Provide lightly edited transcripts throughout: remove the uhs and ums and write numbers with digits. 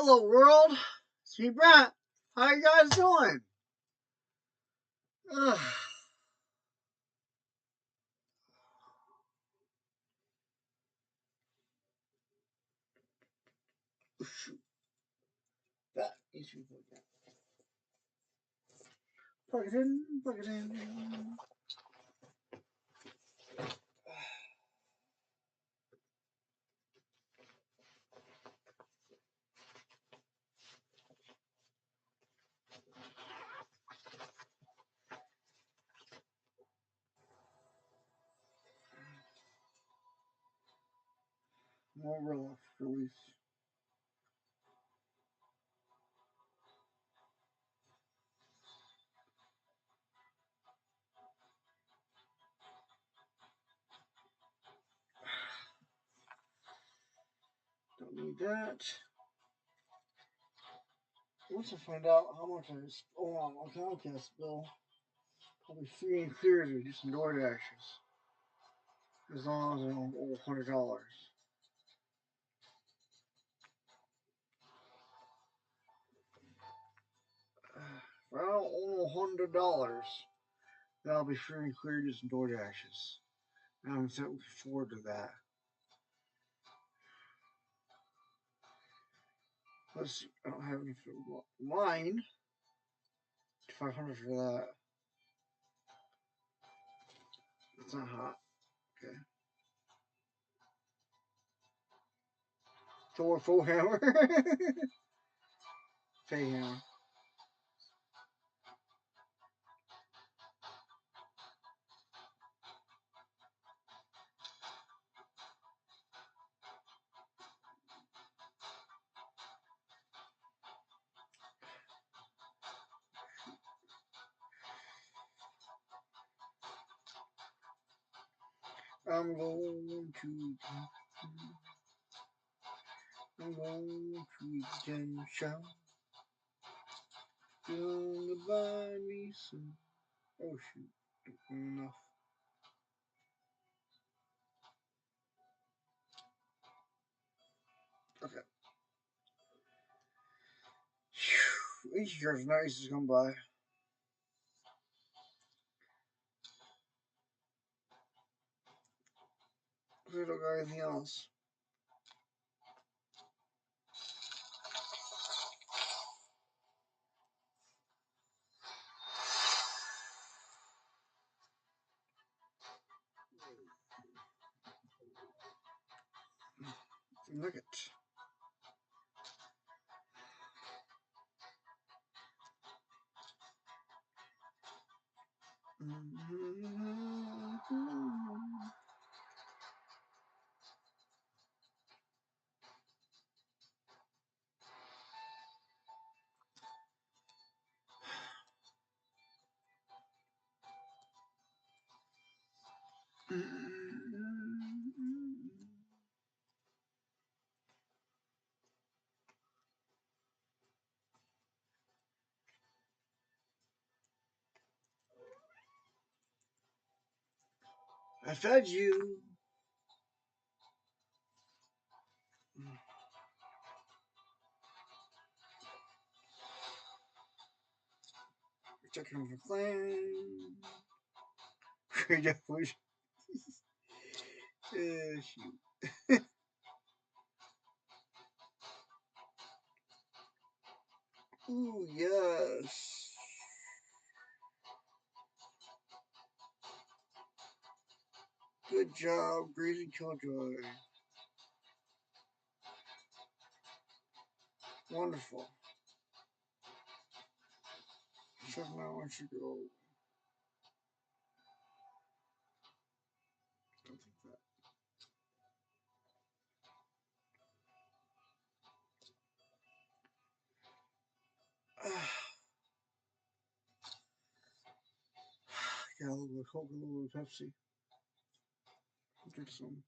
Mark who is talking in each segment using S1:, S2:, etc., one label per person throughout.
S1: Hello world, it's me Brent. How you guys doing? Ugh. Shoot. That needs to be plugged in. Plug it in, plug it in. More roll release. Don't need that. Once I find out how much I owe on my Comcast bill, I'll be free and clear to do some door dashes. As long as I don't owe $100. If I don't owe $100, then I'll be free and clear to do some door dashes. And I'm so looking forward to that. Let's see, I don't have any for mine. 500 for that. It's not hot. Okay. Thor full hammer. Fey hammer. I'm going to the shop. Gonna buy me some. Oh shoot, enough. Okay. Each year's nice has come by. We don't got anything else. Look it. I fed you. Checking for clan. Shoot. Ooh, yes. Good job, Greasy Killjoy. Wonderful. Check out where she go. Don't think that. Got a little bit of Coke, a little bit of Pepsi. I'll drink some.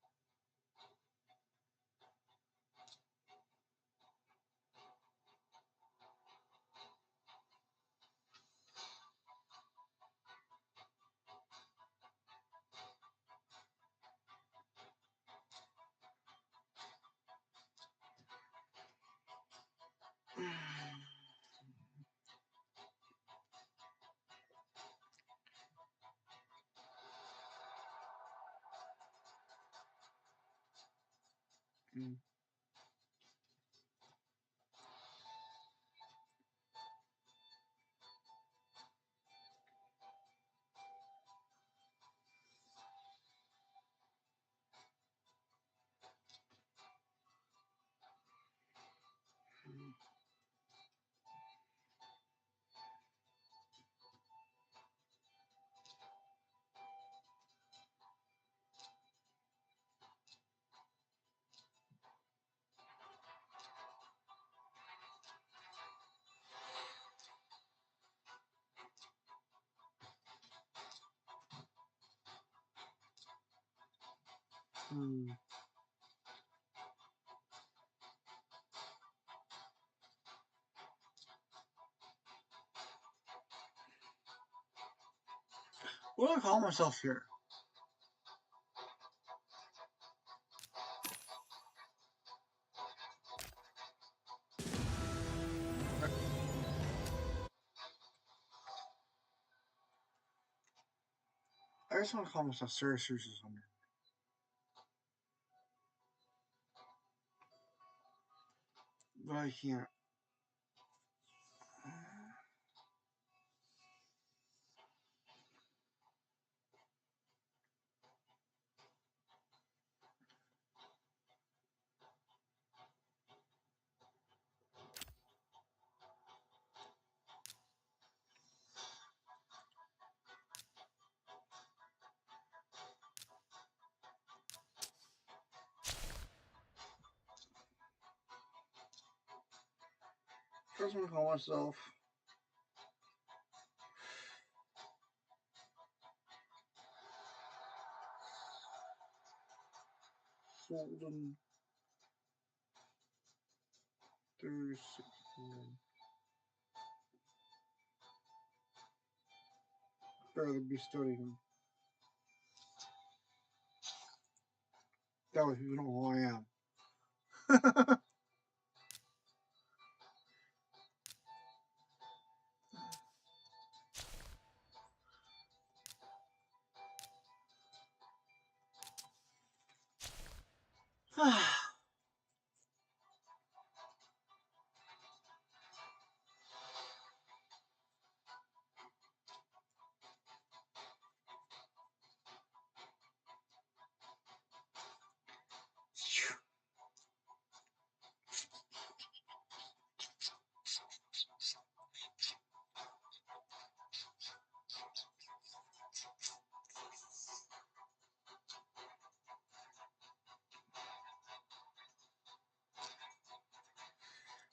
S1: What do I call myself here? I just want to call myself Cersei or something. But I can't. I just want to call myself Sohlden 36. Barely be studying. That way people know who I am.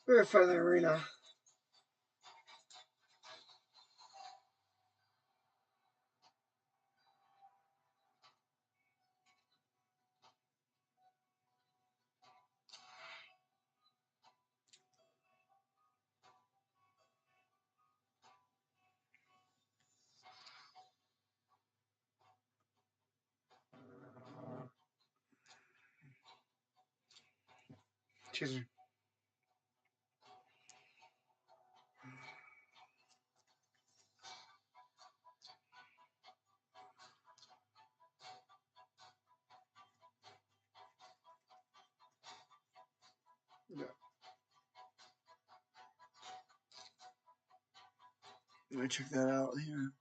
S1: We're gonna find the arena. Excuse me. Yeah. Let me check that out here.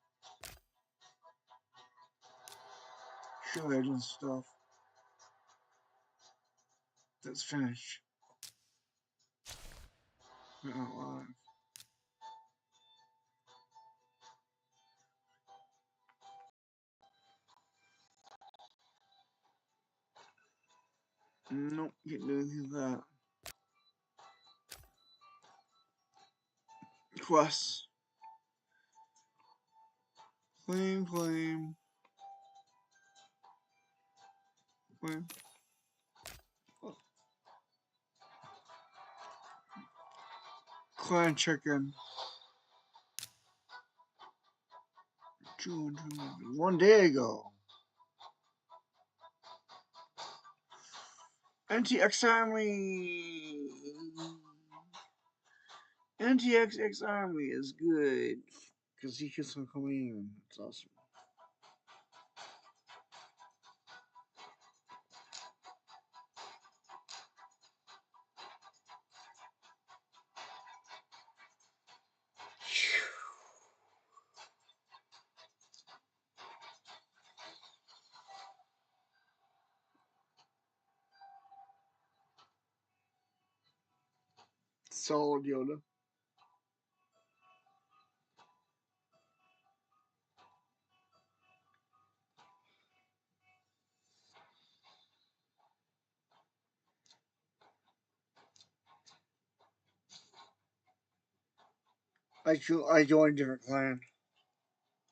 S1: Show agent stuff. That's finished. Not live. Nope, can't do anything with that. Quests. Claim. Claim. Clan chicken. 1 day ago. NTX Army. NTX Army is good because he keeps on coming in. It's awesome. Solid Yoda. I joined a different clan.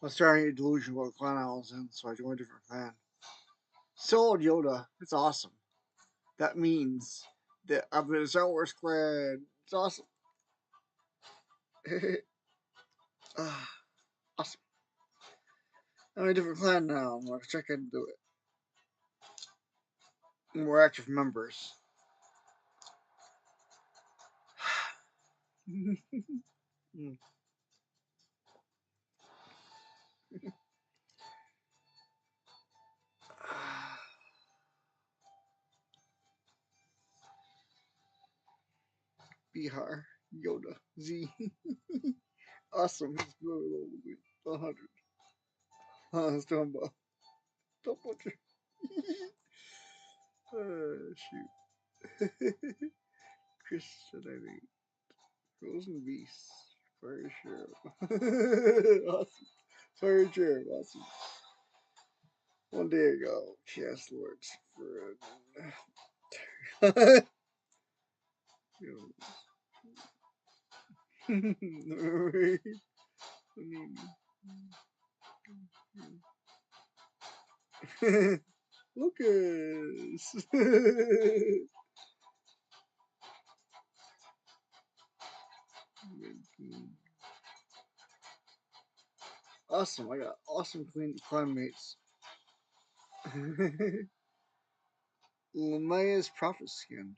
S1: I was starting a delusion about the clan I was in, so I joined a different clan. Solid Yoda. It's awesome. That means that I'm in a Star Wars clan. It's awesome. Awesome. I'm in a different clan now. I'm gonna check into it. More active members. Bihar, Yoda, Z. Awesome. He's good. 100. Stumba. Don't butcher. Shoot. Christian, I mean. Frozen Beast. Fire Sheriff. Awesome. Fire Sheriff. Awesome. One day ago, Chess Lords for Lucas. Awesome. I got awesome clan mates. Lamaya's Prophet skin.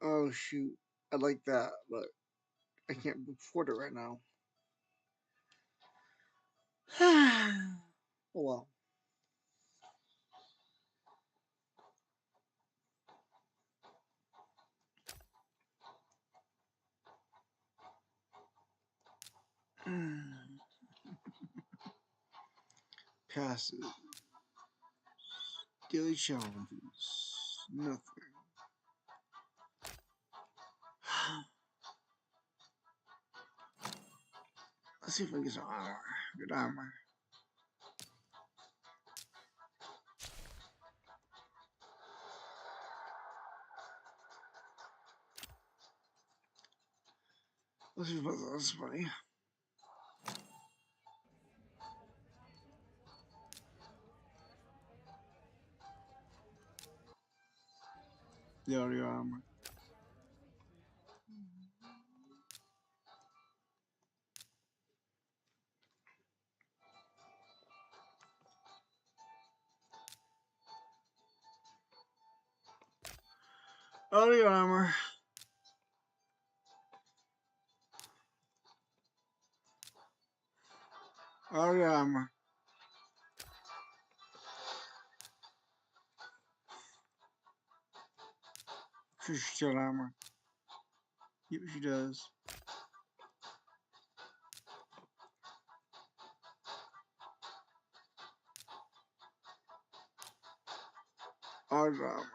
S1: Oh shoot. I like that, but I can't afford it right now. Oh well. Passes. Daily challenges. Nothing. Let's see if I can get some armor. Good armor. Let's see if that's funny. The audio armor. Audio armor. Audio armor. Christian armor. Yep, she does. Audio armor.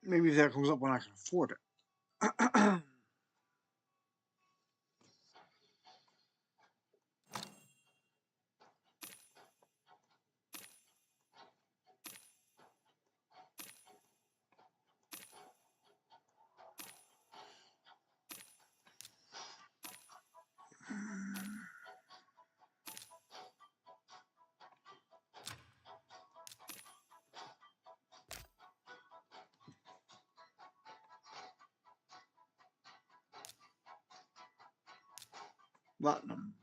S1: Maybe that comes up when I can afford it. Platinum.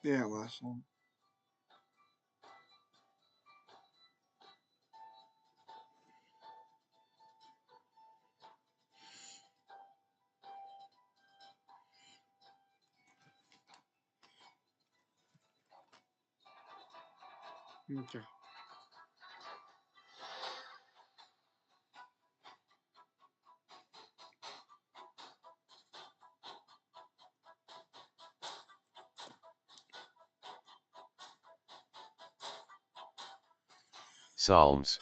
S1: Yeah, last one. Okay.
S2: Psalms.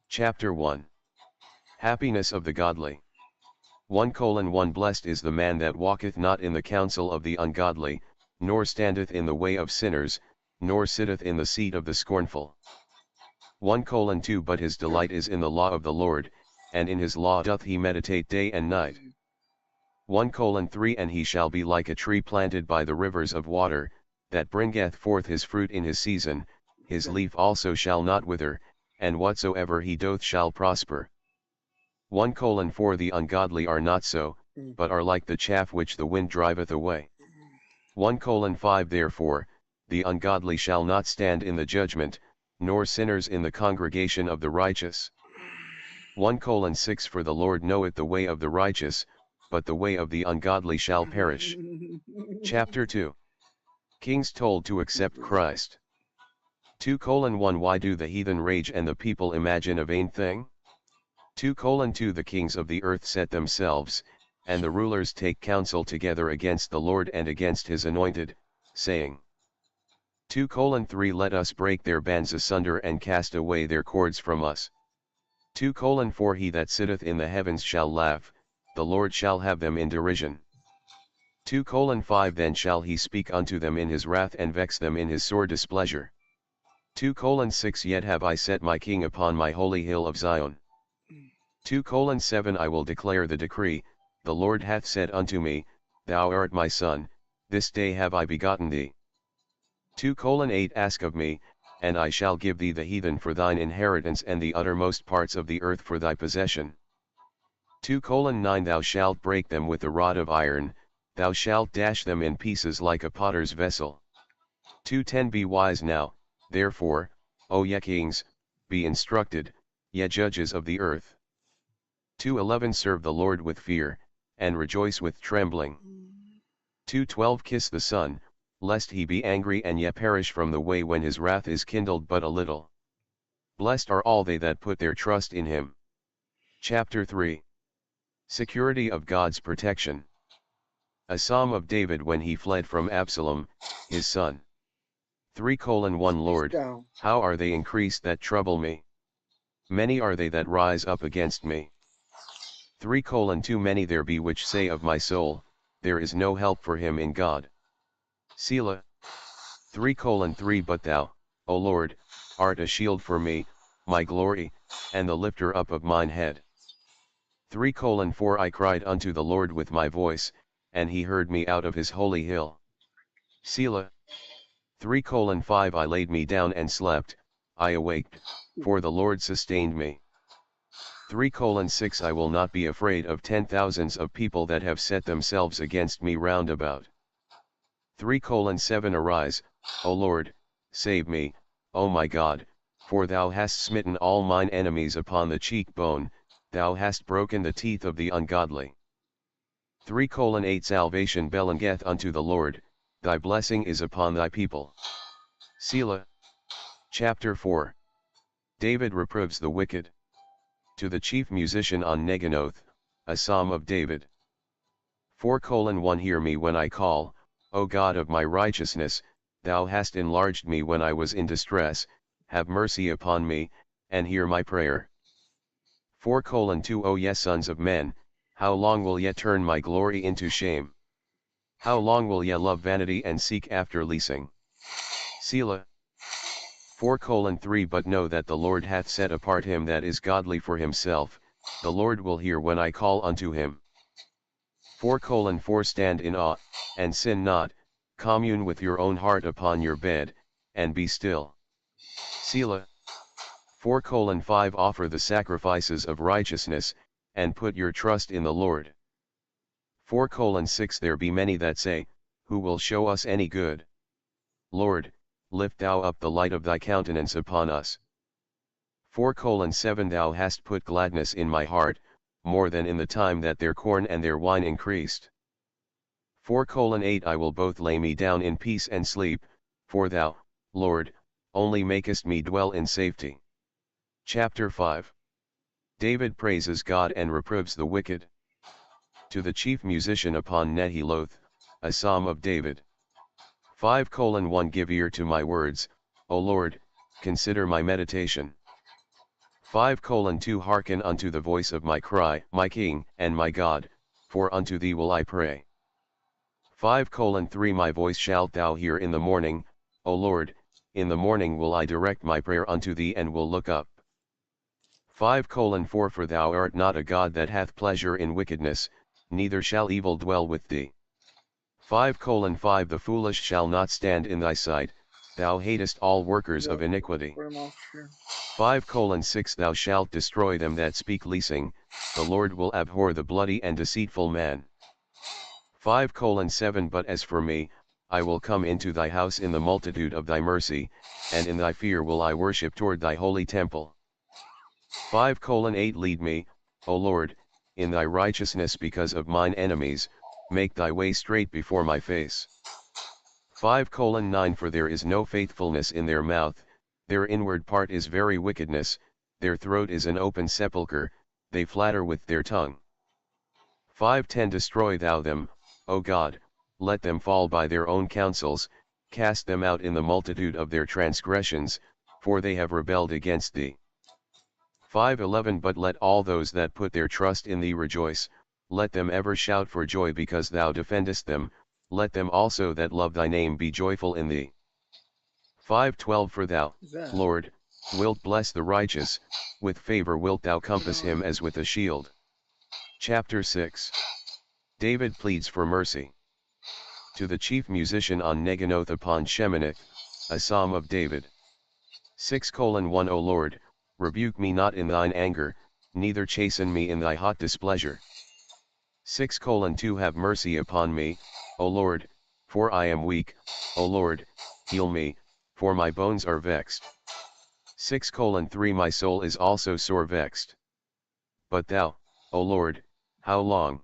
S2: Chapter 1. Happiness of the godly. 1:1 Blessed is the man that walketh not in the counsel of the ungodly, nor standeth in the way of sinners, nor sitteth in the seat of the scornful. 1:2 But his delight is in the law of the Lord, and in his law doth he meditate day and night. 1:3 And he shall be like a tree planted by the rivers of water, that bringeth forth his fruit in his season, his leaf also shall not wither, and whatsoever he doth shall prosper. 1:4 The ungodly are not so, but are like the chaff which the wind driveth away. 1:5 Therefore, the ungodly shall not stand in the judgment, nor sinners in the congregation of the righteous. 1:6 For the Lord knoweth the way of the righteous, but the way of the ungodly shall perish. Chapter 2. Kings told to accept Christ. 2:1 Why do the heathen rage and the people imagine a vain thing? 2:2 The kings of the earth set themselves, and the rulers take counsel together against the Lord and against his anointed, saying. 2:3 Let us break their bands asunder and cast away their cords from us. 2:4 He that sitteth in the heavens shall laugh, the Lord shall have them in derision. 2:5 Then shall he speak unto them in his wrath and vex them in his sore displeasure. 2:6 Yet have I set my king upon my holy hill of Zion. 2:7 I will declare the decree, the Lord hath said unto me, Thou art my son, this day have I begotten thee. 2:8 Ask of me, and I shall give thee the heathen for thine inheritance and the uttermost parts of the earth for thy possession. 2:9 Thou shalt break them with a rod of iron, thou shalt dash them in pieces like a potter's vessel. 2:10 Be wise now, therefore, O ye kings, be instructed, ye judges of the earth. 2:11 Serve the Lord with fear, and rejoice with trembling. 2:12 Kiss the Son, lest he be angry and ye perish from the way when his wrath is kindled but a little. Blessed are all they that put their trust in him. Chapter 3. Security of God's protection. A Psalm of David when he fled from Absalom, his son. 3:1 Lord, how are they increased that trouble me? Many are they that rise up against me. 3:2 Many there be which say of my soul, there is no help for him in God. Selah. 3:3 But thou, O Lord, art a shield for me, my glory, and the lifter up of mine head. 3:4 I cried unto the Lord with my voice, and he heard me out of his holy hill. Selah. 3:5 I laid me down and slept, I awaked, for the Lord sustained me. 3:6 I will not be afraid of 10,000s of people that have set themselves against me round about. 3:7 Arise, O Lord, save me, O my God, for thou hast smitten all mine enemies upon the cheekbone, thou hast broken the teeth of the ungodly. 3:8 Salvation belongeth unto the Lord, thy blessing is upon thy people. Selah. Chapter 4. David reproves the wicked. To the chief musician on Neginoth, a psalm of David. 4:1 Hear me when I call, O God of my righteousness, thou hast enlarged me when I was in distress, have mercy upon me, and hear my prayer. 4:2 O yes, sons of men, how long will ye turn my glory into shame? How long will ye love vanity and seek after leasing? Selah. 4:3 But know that the Lord hath set apart him that is godly for himself, the Lord will hear when I call unto him. 4:4 Stand in awe, and sin not, commune with your own heart upon your bed, and be still. Selah. 4:5 Offer the sacrifices of righteousness, and put your trust in the Lord. 4:6 There be many that say, who will show us any good? Lord, lift thou up the light of thy countenance upon us. 4:7 Thou hast put gladness in my heart, more than in the time that their corn and their wine increased. 4:8 I will both lay me down in peace and sleep, for thou, Lord, only makest me dwell in safety. Chapter 5. David praises God and reproves the wicked. To the chief musician upon Nehiloth, a psalm of David. 5:1 Give ear to my words, O Lord, consider my meditation. 5:2 Hearken unto the voice of my cry, my King and my God, for unto thee will I pray. 5:3 My voice shalt thou hear in the morning, O Lord, in the morning will I direct my prayer unto thee and will look up. 5:4 For thou art not a God that hath pleasure in wickedness, neither shall evil dwell with thee. 5:5 The foolish shall not stand in thy sight, thou hatest all workers of iniquity. 5:6 Thou shalt destroy them that speak leasing, the Lord will abhor the bloody and deceitful man. 5:7 But as for me, I will come into thy house in the multitude of thy mercy, and in thy fear will I worship toward thy holy temple. 5:8 Lead me, O Lord, in thy righteousness because of mine enemies, make thy way straight before my face. 5:9 For there is no faithfulness in their mouth, their inward part is very wickedness, their throat is an open sepulchre, they flatter with their tongue. 5:10 Destroy thou them, O God, let them fall by their own counsels, cast them out in the multitude of their transgressions, for they have rebelled against thee. 5:11 But let all those that put their trust in thee rejoice, let them ever shout for joy because thou defendest them, let them also that love thy name be joyful in thee. 5:12 For thou, Lord, wilt bless the righteous, with favor wilt thou compass him as with a shield. Chapter 6. David pleads for mercy. To the chief musician on Neginoth upon Sheminith, a psalm of David. 6:1 O Lord, rebuke me not in thine anger, neither chasten me in thy hot displeasure. 6:2 Have mercy upon me, O Lord, for I am weak, O Lord, heal me, for my bones are vexed. 6:3 My soul is also sore vexed. But thou, O Lord, how long?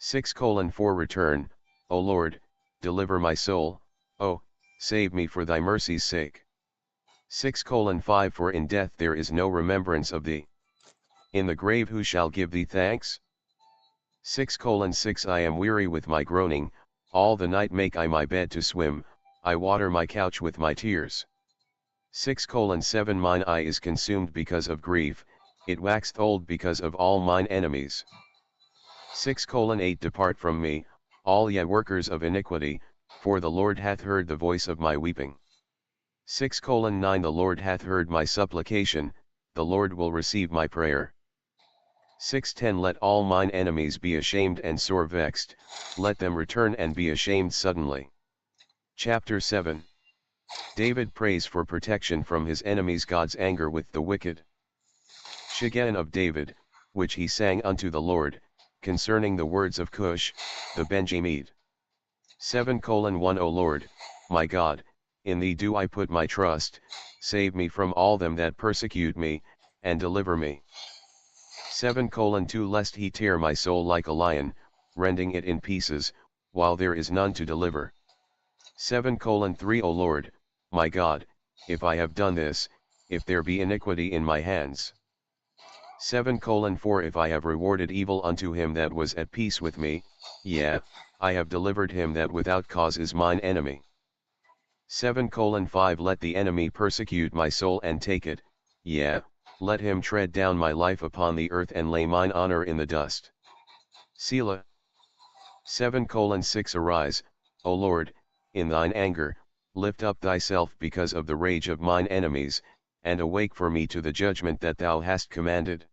S2: 6:4 Return, O Lord, deliver my soul, O, save me for thy mercy's sake. 6:5 For in death there is no remembrance of thee. In the grave who shall give thee thanks? 6:6 I am weary with my groaning, all the night make I my bed to swim, I water my couch with my tears. 6:7 Mine eye is consumed because of grief, it waxed old because of all mine enemies. 6:8 Depart from me, all ye workers of iniquity, for the Lord hath heard the voice of my weeping. 6:9 The Lord hath heard my supplication, the Lord will receive my prayer. 6:10 Let all mine enemies be ashamed and sore vexed, let them return and be ashamed suddenly. Chapter 7. David prays for protection from his enemies, God's anger with the wicked. Shiggaion of David, which he sang unto the Lord, concerning the words of Cush, the Benjamite. 7:1 O Lord, my God, in thee do I put my trust, save me from all them that persecute me, and deliver me. 7:2 Lest he tear my soul like a lion, rending it in pieces, while there is none to deliver. 7:3 O Lord, my God, if I have done this, if there be iniquity in my hands. 7:4 If I have rewarded evil unto him that was at peace with me, yea, I have delivered him that without cause is mine enemy. 7:5 Let the enemy persecute my soul and take it, yea, let him tread down my life upon the earth and lay mine honor in the dust. Selah. 7:6 Arise, O Lord, in thine anger, lift up thyself because of the rage of mine enemies, and awake for me to the judgment that thou hast commanded.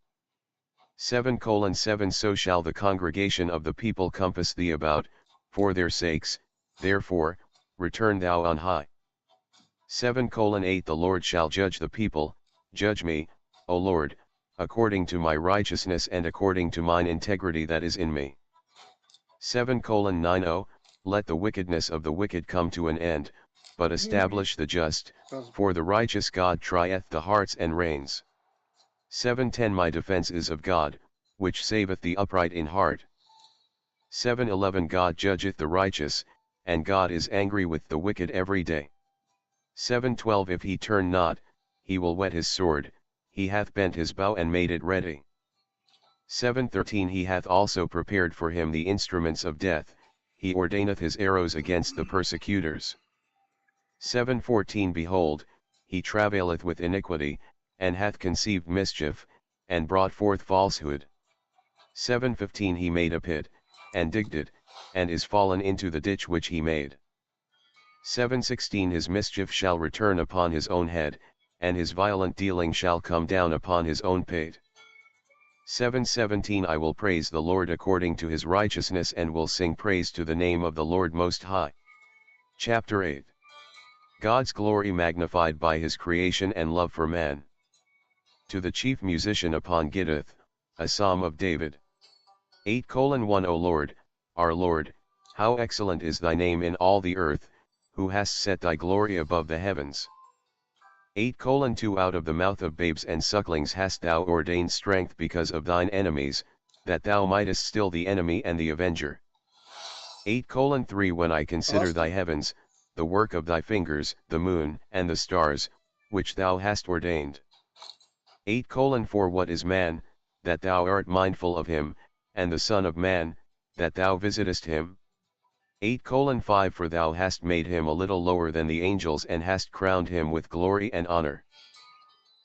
S2: 7:7 So shall the congregation of the people compass thee about, for their sakes, therefore, return thou on high. 7:8 The Lord shall judge the people, judge me, O Lord, according to my righteousness and according to mine integrity that is in me. 7:9 Oh, let the wickedness of the wicked come to an end, but establish the just, for the righteous God trieth the hearts and reins. 7:10 My defense is of God, which saveth the upright in heart. 7:11 God judgeth the righteous, and God is angry with the wicked every day. 7:12 If he turn not, he will whet his sword, he hath bent his bow and made it ready. 7:13 He hath also prepared for him the instruments of death, he ordaineth his arrows against the persecutors. 7:14 Behold, he travaileth with iniquity, and hath conceived mischief, and brought forth falsehood. 7:15 He made a pit, and digged it, and is fallen into the ditch which he made. 7:16 His mischief shall return upon his own head, and his violent dealing shall come down upon his own pate. 7:17 I will praise the Lord according to his righteousness and will sing praise to the name of the Lord Most High. Chapter 8 God's glory magnified by his creation and love for man. To the chief musician upon Gittith, a psalm of David. 8:1 O Lord, our Lord, how excellent is thy name in all the earth, who hast set thy glory above the heavens. 8:2 Out of the mouth of babes and sucklings hast thou ordained strength because of thine enemies, that thou mightest still the enemy and the avenger. 8:3 When I consider thy heavens, the work of thy fingers, the moon, and the stars, which thou hast ordained. 8:4 What is man, that thou art mindful of him, and the son of man, that thou visitest him? 8:5 For thou hast made him a little lower than the angels and hast crowned him with glory and honor.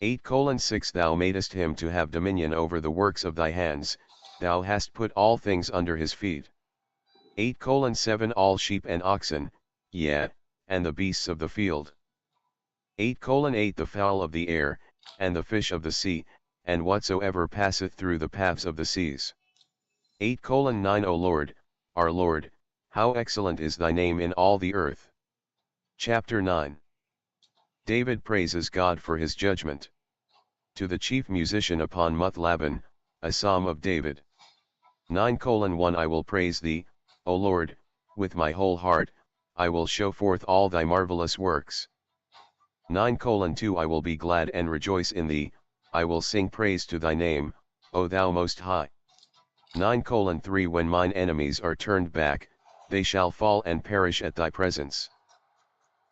S2: 8:6 Thou madest him to have dominion over the works of thy hands, thou hast put all things under his feet. 8:7 All sheep and oxen, yea, and the beasts of the field. 8:8 The fowl of the air, and the fish of the sea, and whatsoever passeth through the paths of the seas. 8:9 O Lord, our Lord, how excellent is thy name in all the earth. Chapter 9 David praises God for his judgment. To the chief musician upon Muth-labben, a psalm of David. 9:1 I will praise thee, O Lord, with my whole heart, I will show forth all thy marvelous works. 9:2 I will be glad and rejoice in thee, I will sing praise to thy name, O thou most high. 9:3 When mine enemies are turned back, they shall fall and perish at thy presence.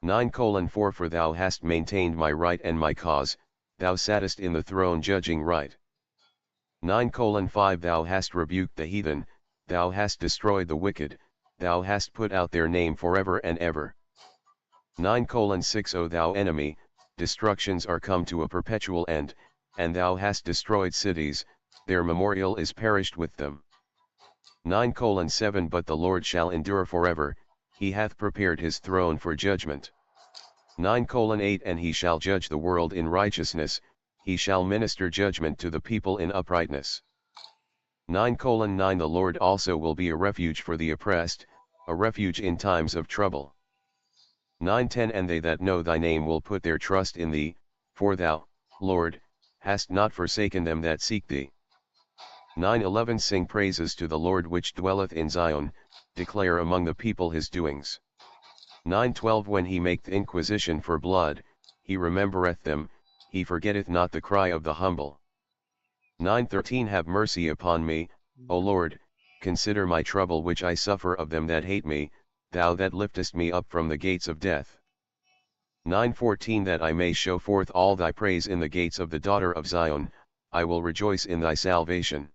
S2: 9:4 For thou hast maintained my right and my cause, thou sattest in the throne judging right. 9:5 Thou hast rebuked the heathen, thou hast destroyed the wicked, thou hast put out their name forever and ever. 9:6 O thou enemy, destructions are come to a perpetual end, and thou hast destroyed cities, their memorial is perished with them. 9:7 But the Lord shall endure forever, he hath prepared his throne for judgment. 9:8 And he shall judge the world in righteousness, he shall minister judgment to the people in uprightness. 9:9 The Lord also will be a refuge for the oppressed, a refuge in times of trouble. 9:10 And they that know thy name will put their trust in thee, for thou, Lord, hast not forsaken them that seek thee. 9:11 Sing praises to the Lord which dwelleth in Zion, declare among the people his doings. 9:12 When he maketh inquisition for blood, he remembereth them, he forgetteth not the cry of the humble. 9:13 Have mercy upon me, O Lord, consider my trouble which I suffer of them that hate me, thou that liftest me up from the gates of death. 9:14 That I may show forth all thy praise in the gates of the daughter of Zion, I will rejoice in thy salvation.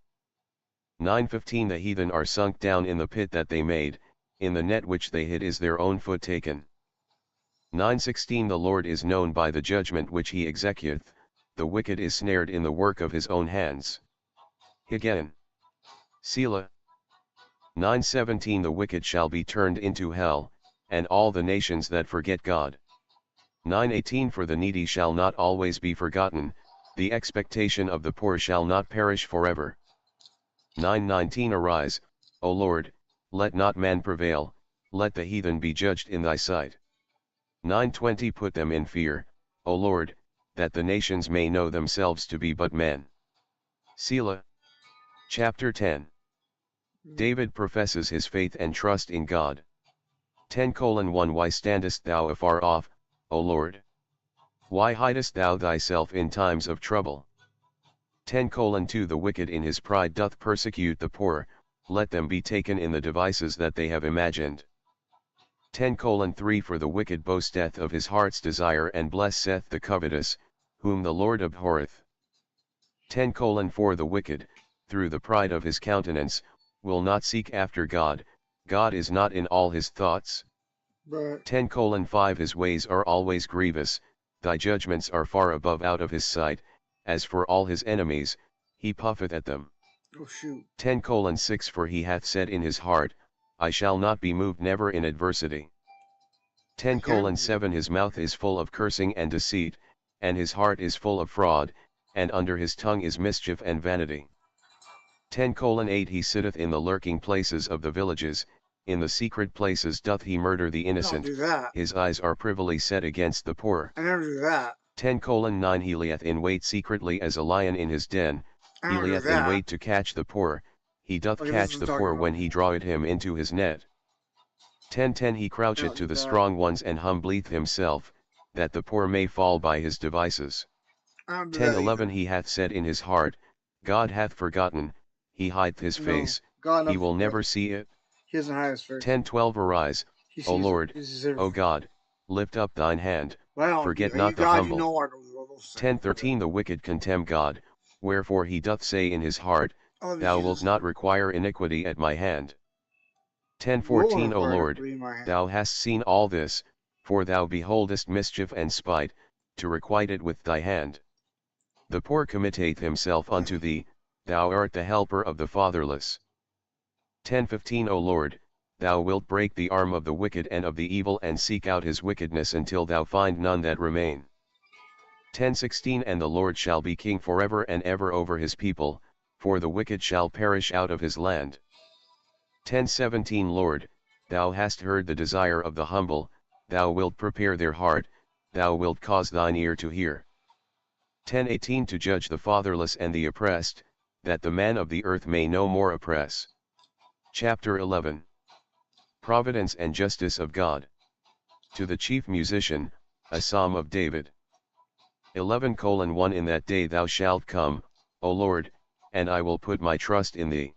S2: 9:15 The heathen are sunk down in the pit that they made, in the net which they hid is their own foot taken. 9:16 The Lord is known by the judgment which he executeth, the wicked is snared in the work of his own hands. Again. Selah. 9:17 The wicked shall be turned into hell, and all the nations that forget God. 9:18 For the needy shall not always be forgotten, the expectation of the poor shall not perish forever. 9:19 Arise, O Lord, let not man prevail, let the heathen be judged in thy sight. 9:20 Put them in fear, O Lord, that the nations may know themselves to be but men. Selah. Chapter 10. David professes his faith and trust in God. 10:1 Why standest thou afar off, O Lord? Why hidest thou thyself in times of trouble? 10:2 The wicked in his pride doth persecute the poor, let them be taken in the devices that they have imagined. 10:3 For the wicked boasteth of his heart's desire and blesseth the covetous, whom the Lord abhorreth. 10:4 The wicked, through the pride of his countenance, will not seek after God, God is not in all his thoughts. 10:5 His ways are always grievous, thy judgments are far above out of his sight, as for all his enemies, he puffeth at them. 10:6 For he hath said in his heart, I shall not be moved never in adversity. 10:7 His mouth is full of cursing and deceit, and his heart is full of fraud, and under his tongue is mischief and vanity. 10:8 He sitteth in the lurking places of the villages, in the secret places doth he murder the innocent, his eyes are privily set against the poor.
S1: I never do that.
S2: 10:9 He lieth in wait secretly as a lion in his den, he lieth in wait to catch the poor, he doth catch the poor when he draweth him into his net. 10:10 He croucheth to the strong ones and humbleth himself, that the poor may fall by his devices. 10:11 He hath said in his heart, God hath forgotten, he hideth his face, he will never see it.
S1: He doesn't hide his face.
S2: 10:12 Arise, O Lord, O God, lift up thine hand, forget not the humble. 10:13 The wicked contemn God, wherefore he doth say in his heart, thou wilt not require iniquity at my hand. 10:14 O Lord, thou hast seen all this, for thou beholdest mischief and spite, to requite it with thy hand. The poor committeth himself unto thee, thou art the helper of the fatherless. 10:15 O Lord, thou wilt break the arm of the wicked and of the evil and seek out his wickedness until thou find none that remain. 10:16 And the Lord shall be king forever and ever over his people, for the wicked shall perish out of his land. 10:17 Lord, thou hast heard the desire of the humble, thou wilt prepare their heart, thou wilt cause thine ear to hear. 10:18 To judge the fatherless and the oppressed, that the man of the earth may no more oppress. Chapter 11. Providence and Justice of God. To the chief musician, a psalm of David. 11:1 In that day thou shalt come, O Lord, and I will put my trust in thee.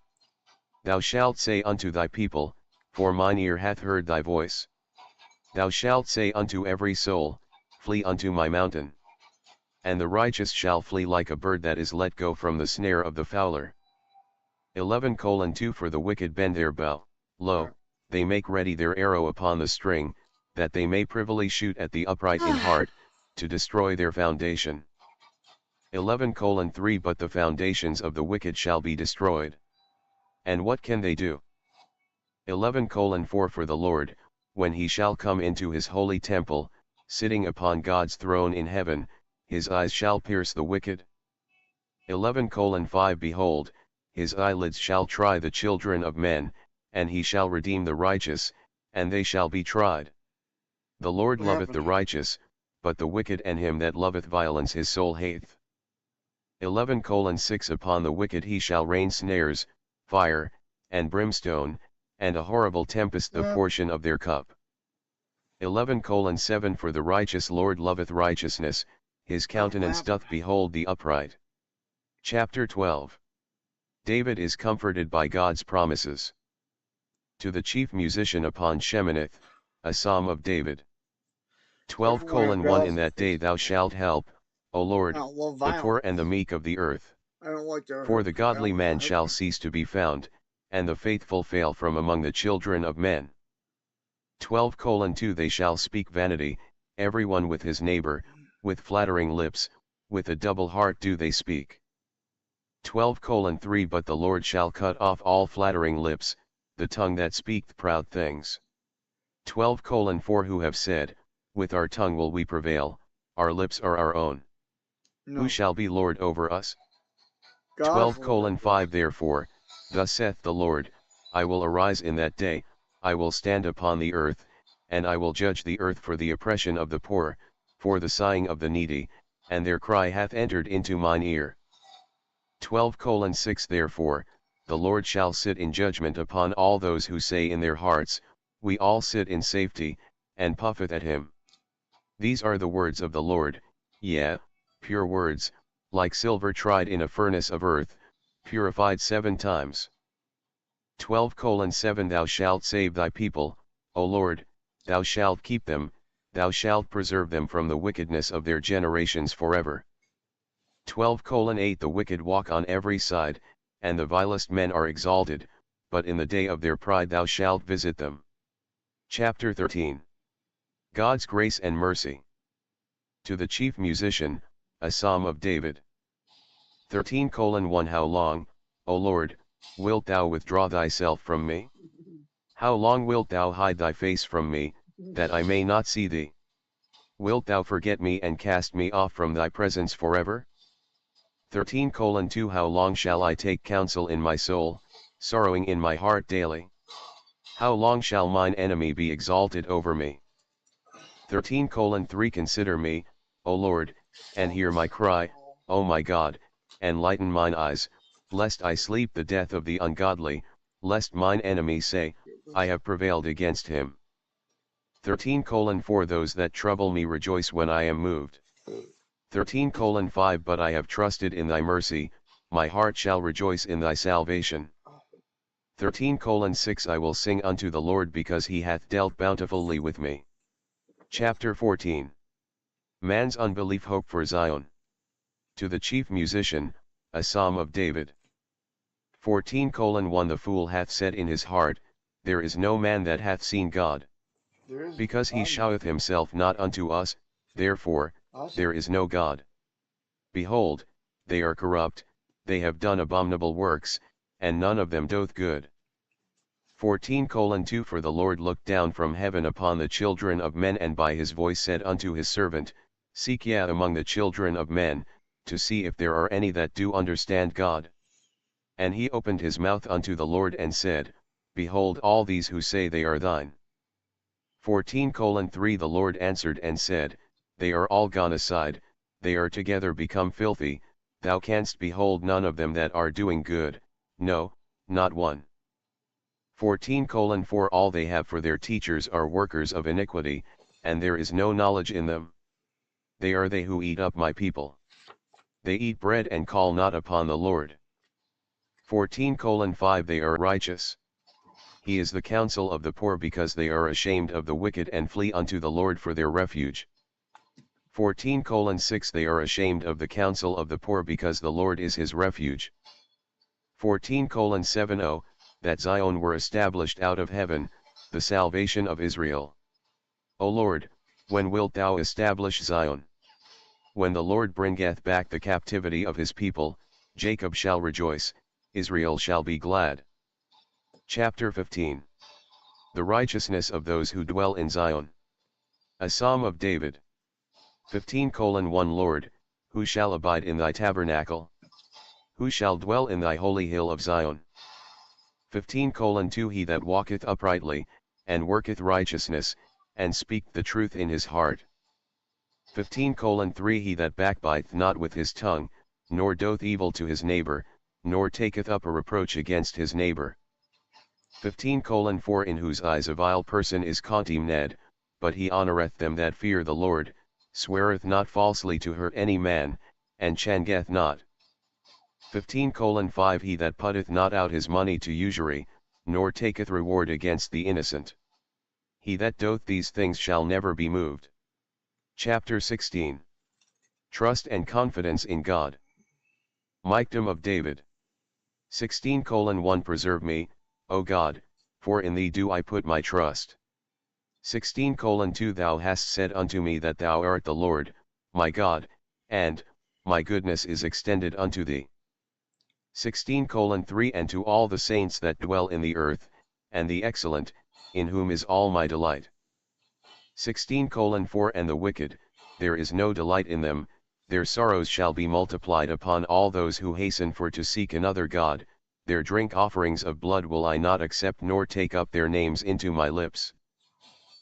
S2: Thou shalt say unto thy people, for mine ear hath heard thy voice. Thou shalt say unto every soul, flee unto my mountain. And the righteous shall flee like a bird that is let go from the snare of the fowler. 11:2 For the wicked bend their bow, lo, they make ready their arrow upon the string, that they may privily shoot at the upright in heart, to destroy their foundation. 11:3 But the foundations of the wicked shall be destroyed. And what can they do? 11:4 For the Lord, when he shall come into his holy temple, sitting upon God's throne in heaven, his eyes shall pierce the wicked. 11:5 Behold, his eyelids shall try the children of men, and he shall redeem the righteous, and they shall be tried. The Lord loveth the righteous, but the wicked and him that loveth violence his soul hateth. 11:6 Upon the wicked he shall rain snares, fire, and brimstone, and a horrible tempest the portion of their cup. 11:7 For the righteous Lord loveth righteousness, his countenance doth behold the upright. Chapter 12. David is comforted by God's promises. To the chief musician upon Sheminith, a psalm of David.
S1: Everyone who
S2: 12:1 In
S1: dwells in
S2: that day thou shalt help, O
S1: I
S2: Lord,
S1: don't love
S2: the poor
S1: violence.
S2: and the meek of the earth.
S1: I don't like to
S2: For
S1: hurt
S2: the
S1: people. I
S2: godly
S1: don't want
S2: man
S1: to hurt
S2: shall
S1: people.
S2: cease to be found, and the faithful fail from among the children of men. 12:2 They shall speak vanity, every one with his neighbor, with flattering lips, with a double heart do they speak. 12:3 But the Lord shall cut off all flattering lips, the tongue that speaketh proud things. 12:4 Who have said, with our tongue will we prevail, our lips are our own.
S1: No.
S2: Who shall be Lord over us?
S1: God's Lord over
S2: 12:5
S1: us.
S2: Therefore, thus saith the Lord, I will arise in that day, I will stand upon the earth, and I will judge the earth for the oppression of the poor, for the sighing of the needy, and their cry hath entered into mine ear. 12:6 Therefore, the Lord shall sit in judgment upon all those who say in their hearts, we all sit in safety, and puffeth at him. These are the words of the Lord, yea, pure words, like silver tried in a furnace of earth, purified 7 times. 12:7 Thou shalt save thy people, O Lord, thou shalt keep them, thou shalt preserve them from the wickedness of their generations forever. 12:8 The wicked walk on every side, and the vilest men are exalted, but in the day of their pride thou shalt visit them. Chapter 13 God's Grace and Mercy. To the chief musician, a psalm of David. 13:1 How long, O Lord, wilt thou withdraw thyself from me? How long wilt thou hide thy face from me, that I may not see thee? Wilt thou forget me and cast me off from thy presence forever? 13:2 How long shall I take counsel in my soul, sorrowing in my heart daily? How long shall mine enemy be exalted over me? 13:3 Consider me, O Lord, and hear my cry, O my God, and lighten mine eyes, lest I sleep the death of the ungodly, lest mine enemy say, I have prevailed against him. 13:4 Those that trouble me rejoice when I am moved. 13:5 But I have trusted in thy mercy, my heart shall rejoice in thy salvation. 13:6 I will sing unto the Lord because he hath dealt bountifully with me. Chapter 14 Man's unbelief hope for Zion. To the chief musician, a psalm of David. 14:1 The fool hath said in his heart, there is no man that hath seen God. Because he showeth himself not unto us, therefore, there is no God. Behold, they are corrupt, they have done abominable works, and none of them doth good. 14:2 For the Lord looked down from heaven upon the children of men and by his voice said unto his servant, Seek ye among the children of men, to see if there are any that do understand God. And he opened his mouth unto the Lord and said, Behold all these who say they are thine. 14:3 The Lord answered and said, They are all gone aside, they are together become filthy, thou canst behold none of them that are doing good, no, not one. 14:4 All they have for their teachers are workers of iniquity, and there is no knowledge in them. They are they who eat up my people. They eat bread and call not upon the Lord. 14:5 They are righteous. He is the counsel of the poor because they are ashamed of the wicked and flee unto the Lord for their refuge. 14:6 They are ashamed of the counsel of the poor because the Lord is his refuge. 14:7 Oh, that Zion were established out of heaven, the salvation of Israel. O Lord, when wilt thou establish Zion? When the Lord bringeth back the captivity of his people, Jacob shall rejoice, Israel shall be glad. Chapter 15 The righteousness of those who dwell in Zion. A psalm of David. 15:1 Lord, who shall abide in thy tabernacle? Who shall dwell in thy holy hill of Zion? 15:2 He that walketh uprightly, and worketh righteousness, and speaketh the truth in his heart. 15:3 He that backbiteth not with his tongue, nor doth evil to his neighbor, nor taketh up a reproach against his neighbor. 15:4 In whose eyes a vile person is contemned, but he honoureth them that fear the Lord, sweareth not falsely to hurt any man, and changeth not. 15:5 He that putteth not out his money to usury, nor taketh reward against the innocent. He that doth these things shall never be moved. Chapter 16. Trust and confidence in God. Michtam of David. 16:1 Preserve me, O God, for in thee do I put my trust. 16:2 Thou hast said unto me that thou art the Lord, my God, and my goodness is extended unto thee. 16:3 And to all the saints that dwell in the earth, and the excellent, in whom is all my delight. 16:4 And the wicked, there is no delight in them, their sorrows shall be multiplied upon all those who hasten for to seek another God, their drink offerings of blood will I not accept nor take up their names into my lips.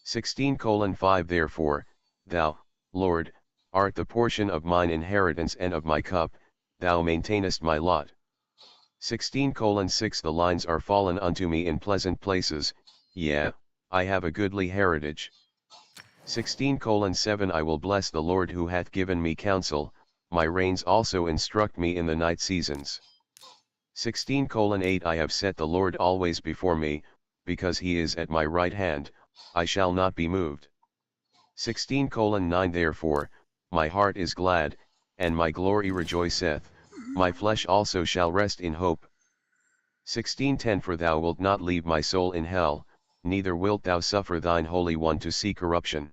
S2: 16:5 Therefore, thou, Lord, art the portion of mine inheritance and of my cup, thou maintainest my lot. 16:6 The lines are fallen unto me in pleasant places, yea, I have a goodly heritage. 16:7 I will bless the Lord who hath given me counsel, my reins also instruct me in the night seasons. 16:8 I have set the Lord always before me, because he is at my right hand, I shall not be moved. 16:9 Therefore, my heart is glad, and my glory rejoiceth, my flesh also shall rest in hope. 16:10 For thou wilt not leave my soul in hell, neither wilt thou suffer thine Holy One to see corruption.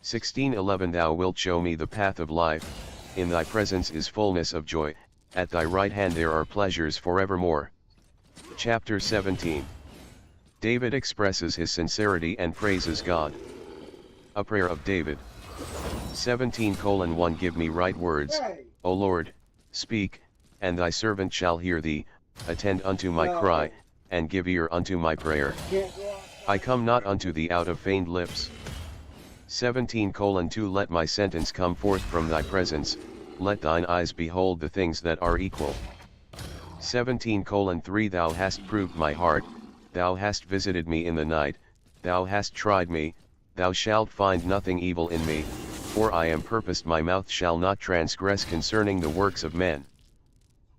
S2: 16:11 Thou wilt show me the path of life, in thy presence is fullness of joy, at thy right hand there are pleasures forevermore. Chapter 17. David expresses his sincerity and praises God. A prayer of David. 17:1 Give me right words, O Lord, speak, and thy servant shall hear thee, attend unto my cry, and give ear unto my prayer. I come not unto thee out of feigned lips. 17:2 Let my sentence come forth from thy presence, let thine eyes behold the things that are equal. 17:3 Thou hast proved my heart, thou hast visited me in the night, thou hast tried me, thou shalt find nothing evil in me, for I am purposed my mouth shall not transgress concerning the works of men.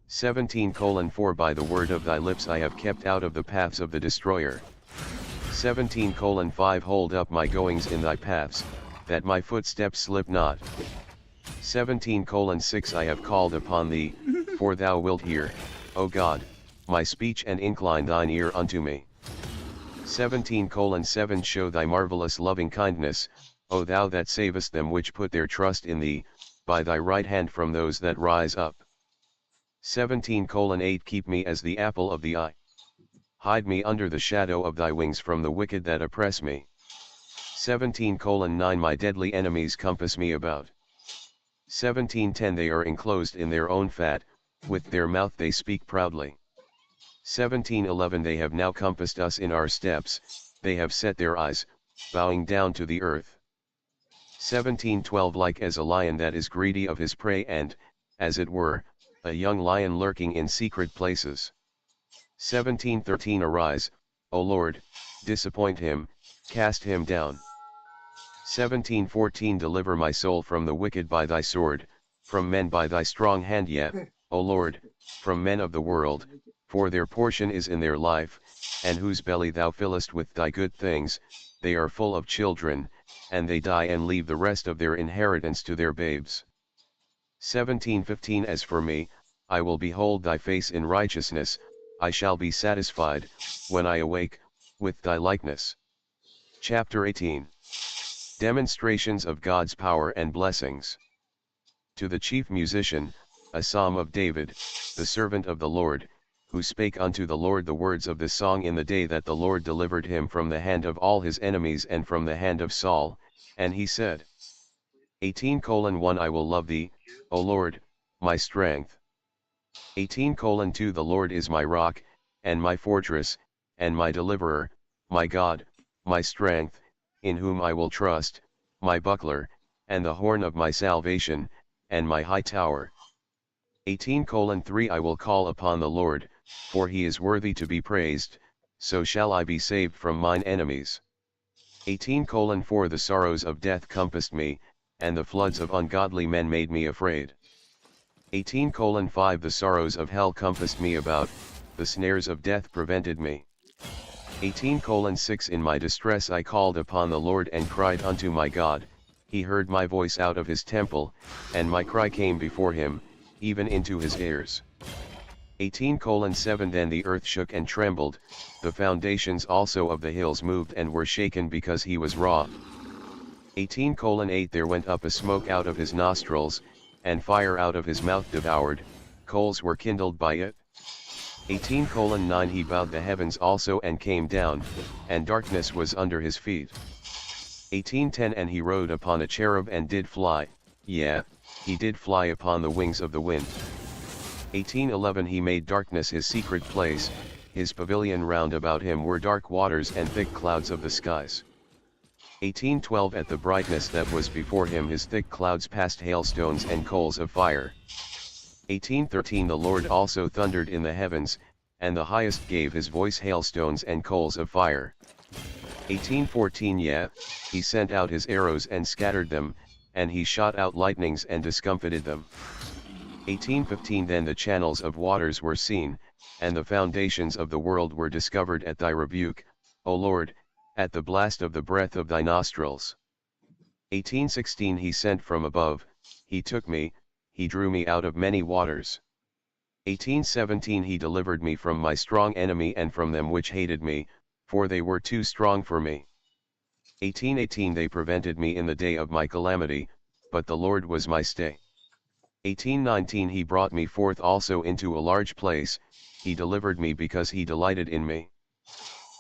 S2: 17:4 By the word of thy lips I have kept out of the paths of the destroyer. 17:5 Hold up my goings in thy paths, that my footsteps slip not. 17:6 I have called upon thee, for thou wilt hear, O God, my speech and incline thine ear unto me. 17:7 Show thy marvelous loving kindness, O thou that savest them which put their trust in thee, by thy right hand from those that rise up. 17:8 Keep me as the apple of the eye. Hide me under the shadow of thy wings from the wicked that oppress me. 17:9 My deadly enemies compass me about. 17:10 They are enclosed in their own fat, with their mouth they speak proudly. 17:11 They have now compassed us in our steps, they have set their eyes, bowing down to the earth. 17:12 Like as a lion that is greedy of his prey and, as it were, a young lion lurking in secret places. 17:13 Arise, O Lord, disappoint him, cast him down. 17:14 Deliver my soul from the wicked by thy sword, from men by thy strong hand yet, O Lord, from men of the world, for their portion is in their life, and whose belly thou fillest with thy good things, they are full of children, and they die and leave the rest of their inheritance to their babes. 17:15 As for me, I will behold thy face in righteousness, I shall be satisfied, when I awake, with thy likeness. Chapter 18. Demonstrations of God's power and blessings. To the chief musician, a psalm of David, the servant of the Lord, who spake unto the Lord the words of the song in the day that the Lord delivered him from the hand of all his enemies and from the hand of Saul, and he said, 18:1 I will love thee, O Lord, my strength. 18:2 The Lord is my rock, and my fortress, and my deliverer, my God, my strength, in whom I will trust, my buckler, and the horn of my salvation, and my high tower. 18:3 I will call upon the Lord, for he is worthy to be praised, so shall I be saved from mine enemies. 18:4 The sorrows of death compassed me, and the floods of ungodly men made me afraid. 18:5 The sorrows of hell compassed me about, the snares of death prevented me. 18:6 In my distress I called upon the Lord and cried unto my God, he heard my voice out of his temple, and my cry came before him, even into his ears. 18:7 Then the earth shook and trembled, the foundations also of the hills moved and were shaken because he was wroth. 18:8 There went up a smoke out of his nostrils, and fire out of his mouth devoured, coals were kindled by it. 18:9 He bowed the heavens also and came down, and darkness was under his feet. 18:10 And he rode upon a cherub and did fly, yea, he did fly upon the wings of the wind. 18:11 He made darkness his secret place, his pavilion round about him were dark waters and thick clouds of the skies. 18:12 At the brightness that was before him his thick clouds passed hailstones and coals of fire. 18:13 The Lord also thundered in the heavens, and the highest gave his voice hailstones and coals of fire. 18:14 Yea, he sent out his arrows and scattered them, and he shot out lightnings and discomfited them. 18:15 Then the channels of waters were seen, and the foundations of the world were discovered at thy rebuke, O Lord, at the blast of the breath of thy nostrils. 18:16 He sent from above, he took me, he drew me out of many waters. 18:17 He delivered me from my strong enemy and from them which hated me, for they were too strong for me. 18:18 They prevented me in the day of my calamity, but the Lord was my stay. 18:19 He brought me forth also into a large place, he delivered me because he delighted in me.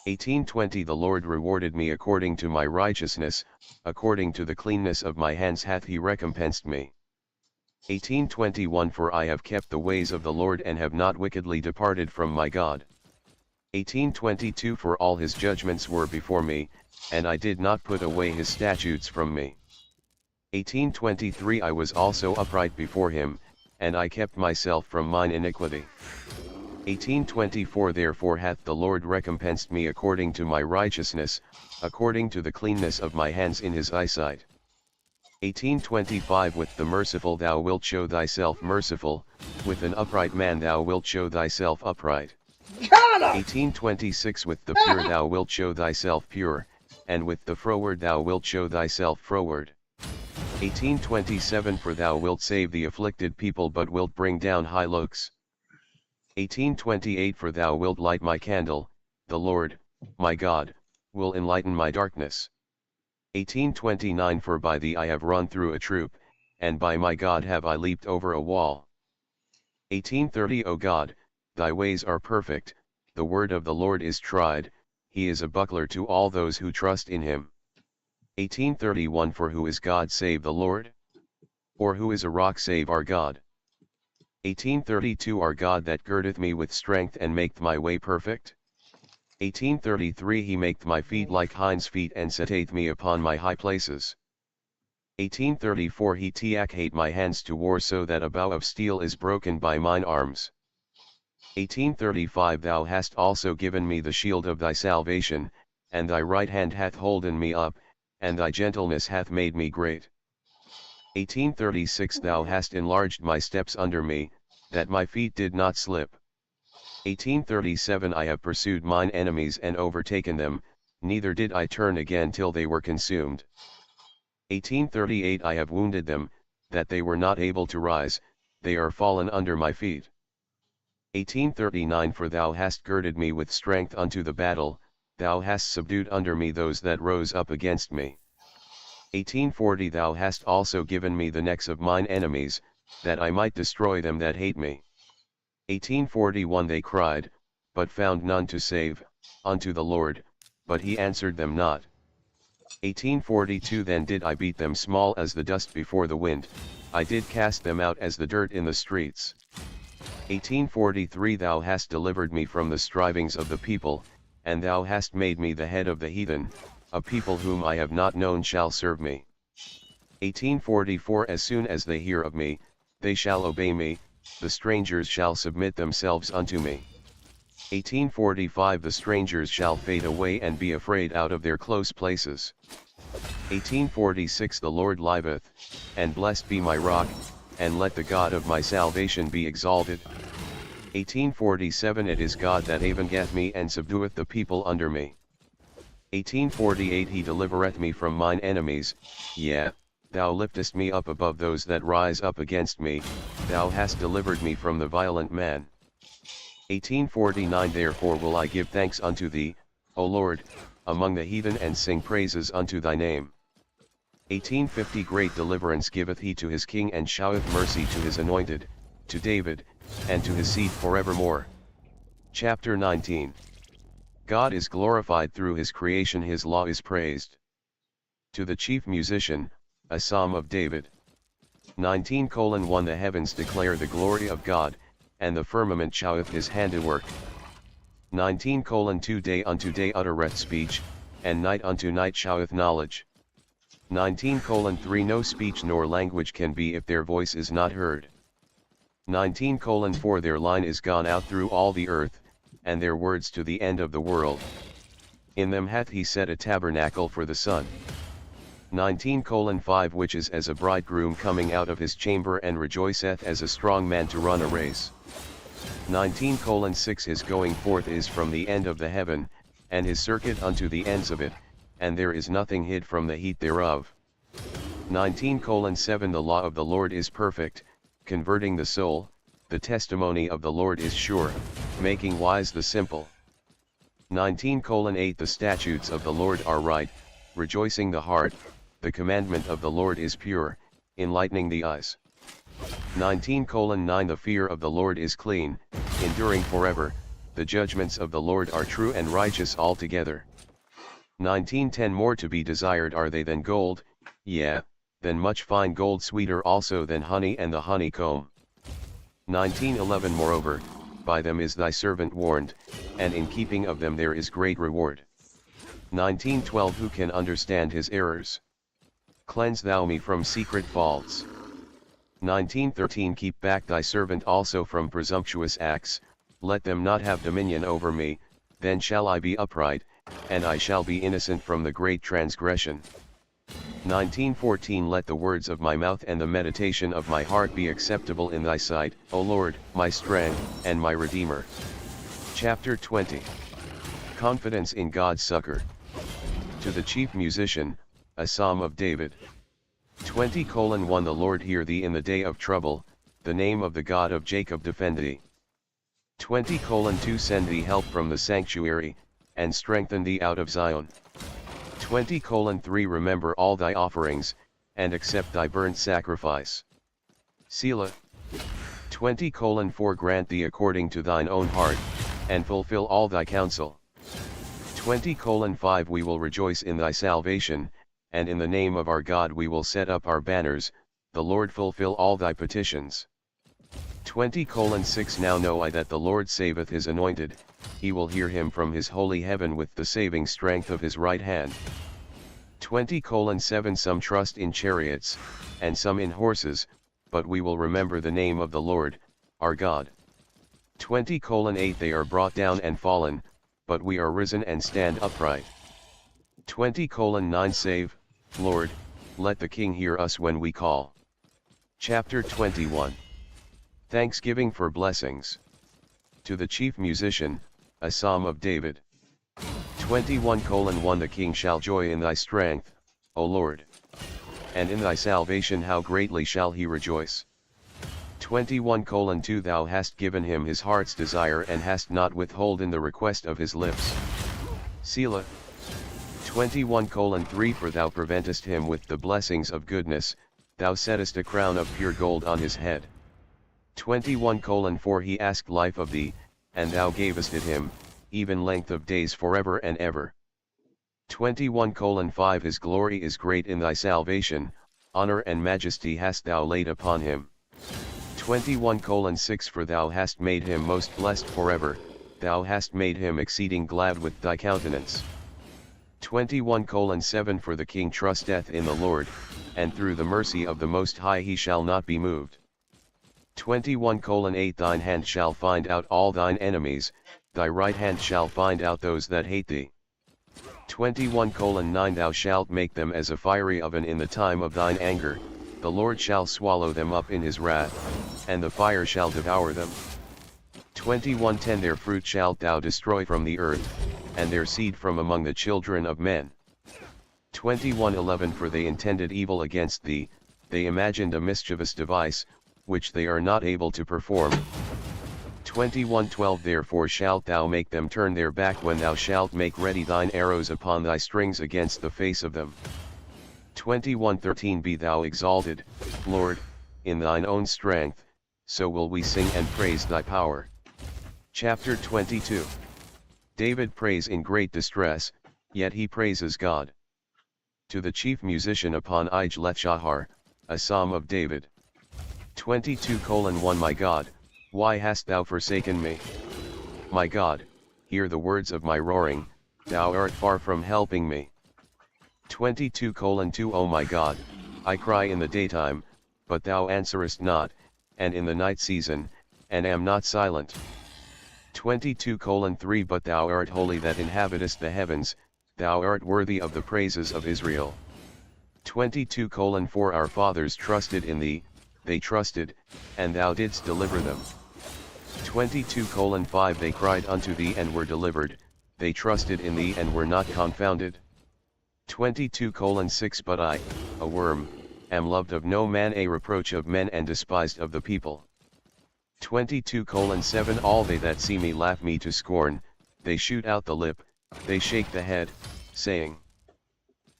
S2: 18:20 The Lord rewarded me according to my righteousness, according to the cleanness of my hands hath he recompensed me. 18:21 For I have kept the ways of the Lord and have not wickedly departed from my God. 18:22 For all his judgments were before me, and I did not put away his statutes from me. 18:23 I was also upright before him, and I kept myself from mine iniquity. 18:24 Therefore hath the Lord recompensed me according to my righteousness, according to the cleanness of my hands in his eyesight. 18:25 With the merciful thou wilt show thyself merciful, with an upright man thou wilt show thyself upright. 18:26 With the pure thou wilt show thyself pure, and with the froward thou wilt show thyself froward. 18:27 For thou wilt save the afflicted people but wilt bring down high looks. 18:28 For thou wilt light my candle, the Lord, my God, will enlighten my darkness. 18:29 For by thee I have run through a troop, and by my God have I leaped over a wall. 18:30 O God, thy ways are perfect, the word of the Lord is tried, he is a buckler to all those who trust in him. 18:31 For who is God save the Lord? Or who is a rock save our God? 18:32 Our God that girdeth me with strength and maketh my way perfect? 18:33 He maketh my feet like hinds' feet and setteth me upon my high places. 18:34 He taketh my hands to war so that a bow of steel is broken by mine arms. 18:35 Thou hast also given me the shield of thy salvation, and thy right hand hath holden me up, and thy gentleness hath made me great. 18:36 Thou hast enlarged my steps under me, that my feet did not slip. 18:37 I have pursued mine enemies and overtaken them, neither did I turn again till they were consumed. 18:38 I have wounded them, that they were not able to rise, they are fallen under my feet. 18:39 For thou hast girded me with strength unto the battle, thou hast subdued under me those that rose up against me. 18:40 Thou hast also given me the necks of mine enemies, that I might destroy them that hate me. 18:41 They cried, but found none to save, unto the Lord, but he answered them not. 18:42 Then did I beat them small as the dust before the wind, I did cast them out as the dirt in the streets. 18:43 Thou hast delivered me from the strivings of the people, and thou hast made me the head of the heathen, a people whom I have not known shall serve me. 18:44 As soon as they hear of me, they shall obey me, the strangers shall submit themselves unto me. 18:45 The strangers shall fade away and be afraid out of their close places. 18:46 The Lord liveth, and blessed be my rock, and let the God of my salvation be exalted. 1847 It is God that avengeth me and subdueth the people under me. 1848 He delivereth me from mine enemies, yea, thou liftest me up above those that rise up against me, thou hast delivered me from the violent man. 1849 Therefore will I give thanks unto thee, O Lord, among the heathen and sing praises unto thy name. 1850 Great deliverance giveth he to his king and showeth mercy to his anointed, to David, and to his seed forevermore. Chapter 19. God is glorified through his creation, his law is praised. To the chief musician, a psalm of David. 19:1 The heavens declare the glory of God, and the firmament showeth his handiwork. 19:2 Day unto day uttereth speech, and night unto night showeth knowledge. 19:3 No speech nor language can be if their voice is not heard. 19:4 Their line is gone out through all the earth, and their words to the end of the world. In them hath he set a tabernacle for the sun. 19:5 Which is as a bridegroom coming out of his chamber and rejoiceth as a strong man to run a race. 19:6 His going forth is from the end of the heaven, and his circuit unto the ends of it, and there is nothing hid from the heat thereof. 19:7 The law of the Lord is perfect, converting the soul, the testimony of the Lord is sure, making wise the simple. 19:8 The statutes of the Lord are right, rejoicing the heart, the commandment of the Lord is pure, enlightening the eyes. 19:9 The fear of the Lord is clean, enduring forever, the judgments of the Lord are true and righteous altogether. 19:10 More to be desired are they than gold, yea, than much fine gold, sweeter also than honey and the honeycomb. 19:11 Moreover, by them is thy servant warned, and in keeping of them there is great reward. 19:12 Who can understand his errors? Cleanse thou me from secret faults. 19:13 Keep back thy servant also from presumptuous acts, let them not have dominion over me, then shall I be upright, and I shall be innocent from the great transgression. 19:14 Let the words of my mouth and the meditation of my heart be acceptable in thy sight, O Lord, my strength, and my Redeemer. Chapter 20. Confidence in God's succor. To the chief musician, a psalm of David. 20:1 The Lord hear thee in the day of trouble, the name of the God of Jacob defend thee. 20:2 Send thee help from the sanctuary, and strengthen thee out of Zion. 20:3 Remember all thy offerings, and accept thy burnt sacrifice. Selah. 20:4 Grant thee according to thine own heart, and fulfill all thy counsel. 20:5 We will rejoice in thy salvation, and in the name of our God we will set up our banners, the Lord fulfill all thy petitions. 20:6 Now know I that the Lord saveth his anointed, he will hear him from his holy heaven with the saving strength of his right hand. 20:7 Some trust in chariots, and some in horses, but we will remember the name of the Lord, our God. 20:8 They are brought down and fallen, but we are risen and stand upright. 20:9 Save, Lord, let the King hear us when we call. Chapter 21. Thanksgiving for blessings. To the chief musician, a psalm of David. 21:1 The king shall joy in thy strength, O Lord. And in thy salvation how greatly shall he rejoice. 21:2 Thou hast given him his heart's desire and hast not withholden the request of his lips. Selah. 21:3 For thou preventest him with the blessings of goodness, thou settest a crown of pure gold on his head. 21:4 He asked life of thee, and thou gavest it him, even length of days forever and ever. 21:5 His glory is great in thy salvation, honor and majesty hast thou laid upon him. 21:6 For thou hast made him most blessed forever, thou hast made him exceeding glad with thy countenance. 21:7 For the king trusteth in the Lord, and through the mercy of the Most High he shall not be moved. 21:8 Thine hand shall find out all thine enemies, thy right hand shall find out those that hate thee. 21:9 Thou shalt make them as a fiery oven in the time of thine anger, the Lord shall swallow them up in his wrath, and the fire shall devour them. 21:10 Their fruit shalt thou destroy from the earth, and their seed from among the children of men. 21:11 For they intended evil against thee, they imagined a mischievous device, which they are not able to perform. 21:12 Therefore shalt thou make them turn their back when thou shalt make ready thine arrows upon thy strings against the face of them. 21:13 Be thou exalted, Lord, in thine own strength, so will we sing and praise thy power. Chapter 22. David prays in great distress, yet he praises God. To the chief musician upon Ij-leth-shahar, a psalm of David. 22:1 My God, why hast thou forsaken me? My God, hear the words of my roaring, thou art far from helping me. 22:2 O my God, I cry in the daytime, but thou answerest not, and in the night season, and am not silent. 22:3 But thou art holy that inhabitest the heavens, thou art worthy of the praises of Israel. 22:4 Our fathers trusted in thee, they trusted, and thou didst deliver them. 22:5 They cried unto thee and were delivered, they trusted in thee and were not confounded. 22:6 But I, a worm, am loved of no man, a reproach of men and despised of the people. 22:7 All they that see me laugh me to scorn, they shoot out the lip, they shake the head, saying.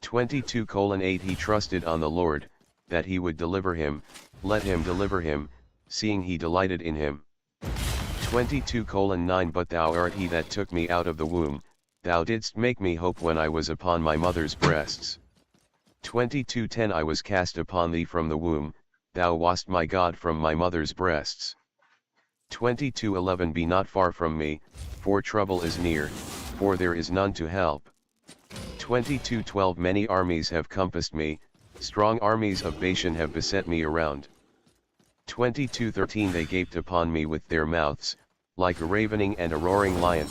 S2: 22:8 He trusted on the Lord, that he would deliver him, let him deliver him, seeing he delighted in him. 22:9 But thou art he that took me out of the womb, thou didst make me hope when I was upon my mother's breasts. 22:10 I was cast upon thee from the womb, thou wast my God from my mother's breasts. 22:11 Be not far from me, for trouble is near, for there is none to help. 22:12 Many armies have compassed me, strong armies of Bashan have beset me around. 22:13 They gaped upon me with their mouths, like a ravening and a roaring lion.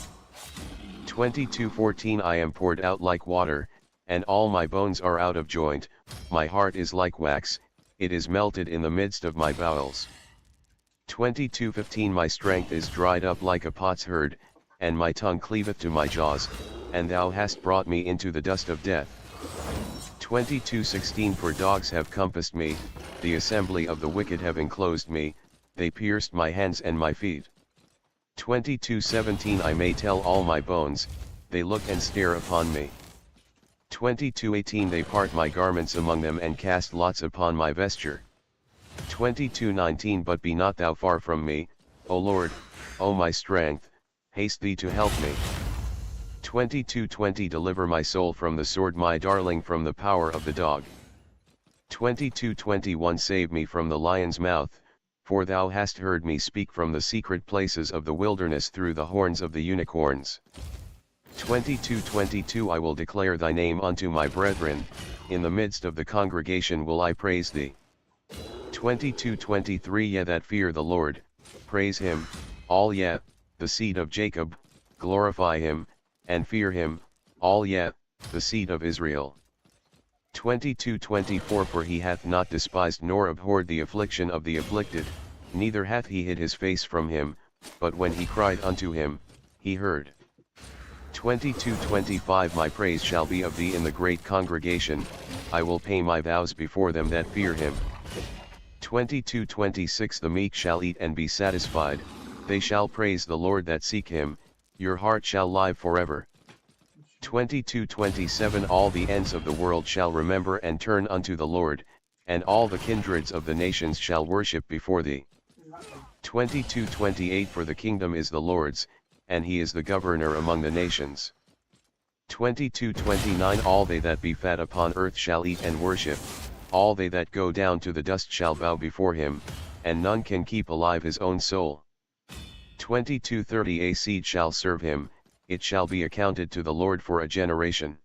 S2: 22:14 I am poured out like water, and all my bones are out of joint, my heart is like wax, it is melted in the midst of my bowels. 22:15 My strength is dried up like a potsherd, and my tongue cleaveth to my jaws, and thou hast brought me into the dust of death. 22:16 For dogs have compassed me, the assembly of the wicked have enclosed me, they pierced my hands and my feet. 22:17 I may tell all my bones, they look and stare upon me. 22:18 They part my garments among them and cast lots upon my vesture. 22:19 But be not thou far from me, O Lord, O my strength, haste thee to help me. 22:20 Deliver my soul from the sword, my darling from the power of the dog. 22:21 Save me from the lion's mouth, for thou hast heard me speak from the secret places of the wilderness through the horns of the unicorns. 22:22 I will declare thy name unto my brethren, in the midst of the congregation will I praise thee. 22:23 Ye that fear the Lord, praise him, all ye, the seed of Jacob, glorify him, and fear him, all ye, the seed of Israel. 22:24 For he hath not despised nor abhorred the affliction of the afflicted, neither hath he hid his face from him, but when he cried unto him, he heard. 22:25 My praise shall be of thee in the great congregation, I will pay my vows before them that fear him. 22:26 The meek shall eat and be satisfied, they shall praise the Lord that seek him, your heart shall live forever. 22:27 All the ends of the world shall remember and turn unto the Lord, and all the kindreds of the nations shall worship before thee. 22:28 For the kingdom is the Lord's, and he is the governor among the nations. 22:29 All they that be fat upon earth shall eat and worship, all they that go down to the dust shall bow before him, and none can keep alive his own soul. 22:30 A seed shall serve him, it shall be accounted to the Lord for a generation.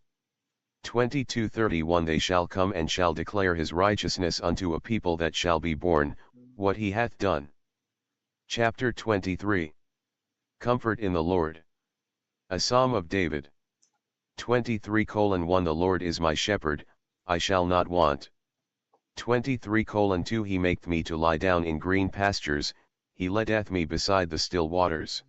S2: 22:31 They shall come and shall declare his righteousness unto a people that shall be born, what he hath done. Chapter 23. Comfort in the Lord. A Psalm of David. 23:1 The Lord is my shepherd, I shall not want. 23:2 He maketh me to lie down in green pastures, he leadeth me beside the still waters.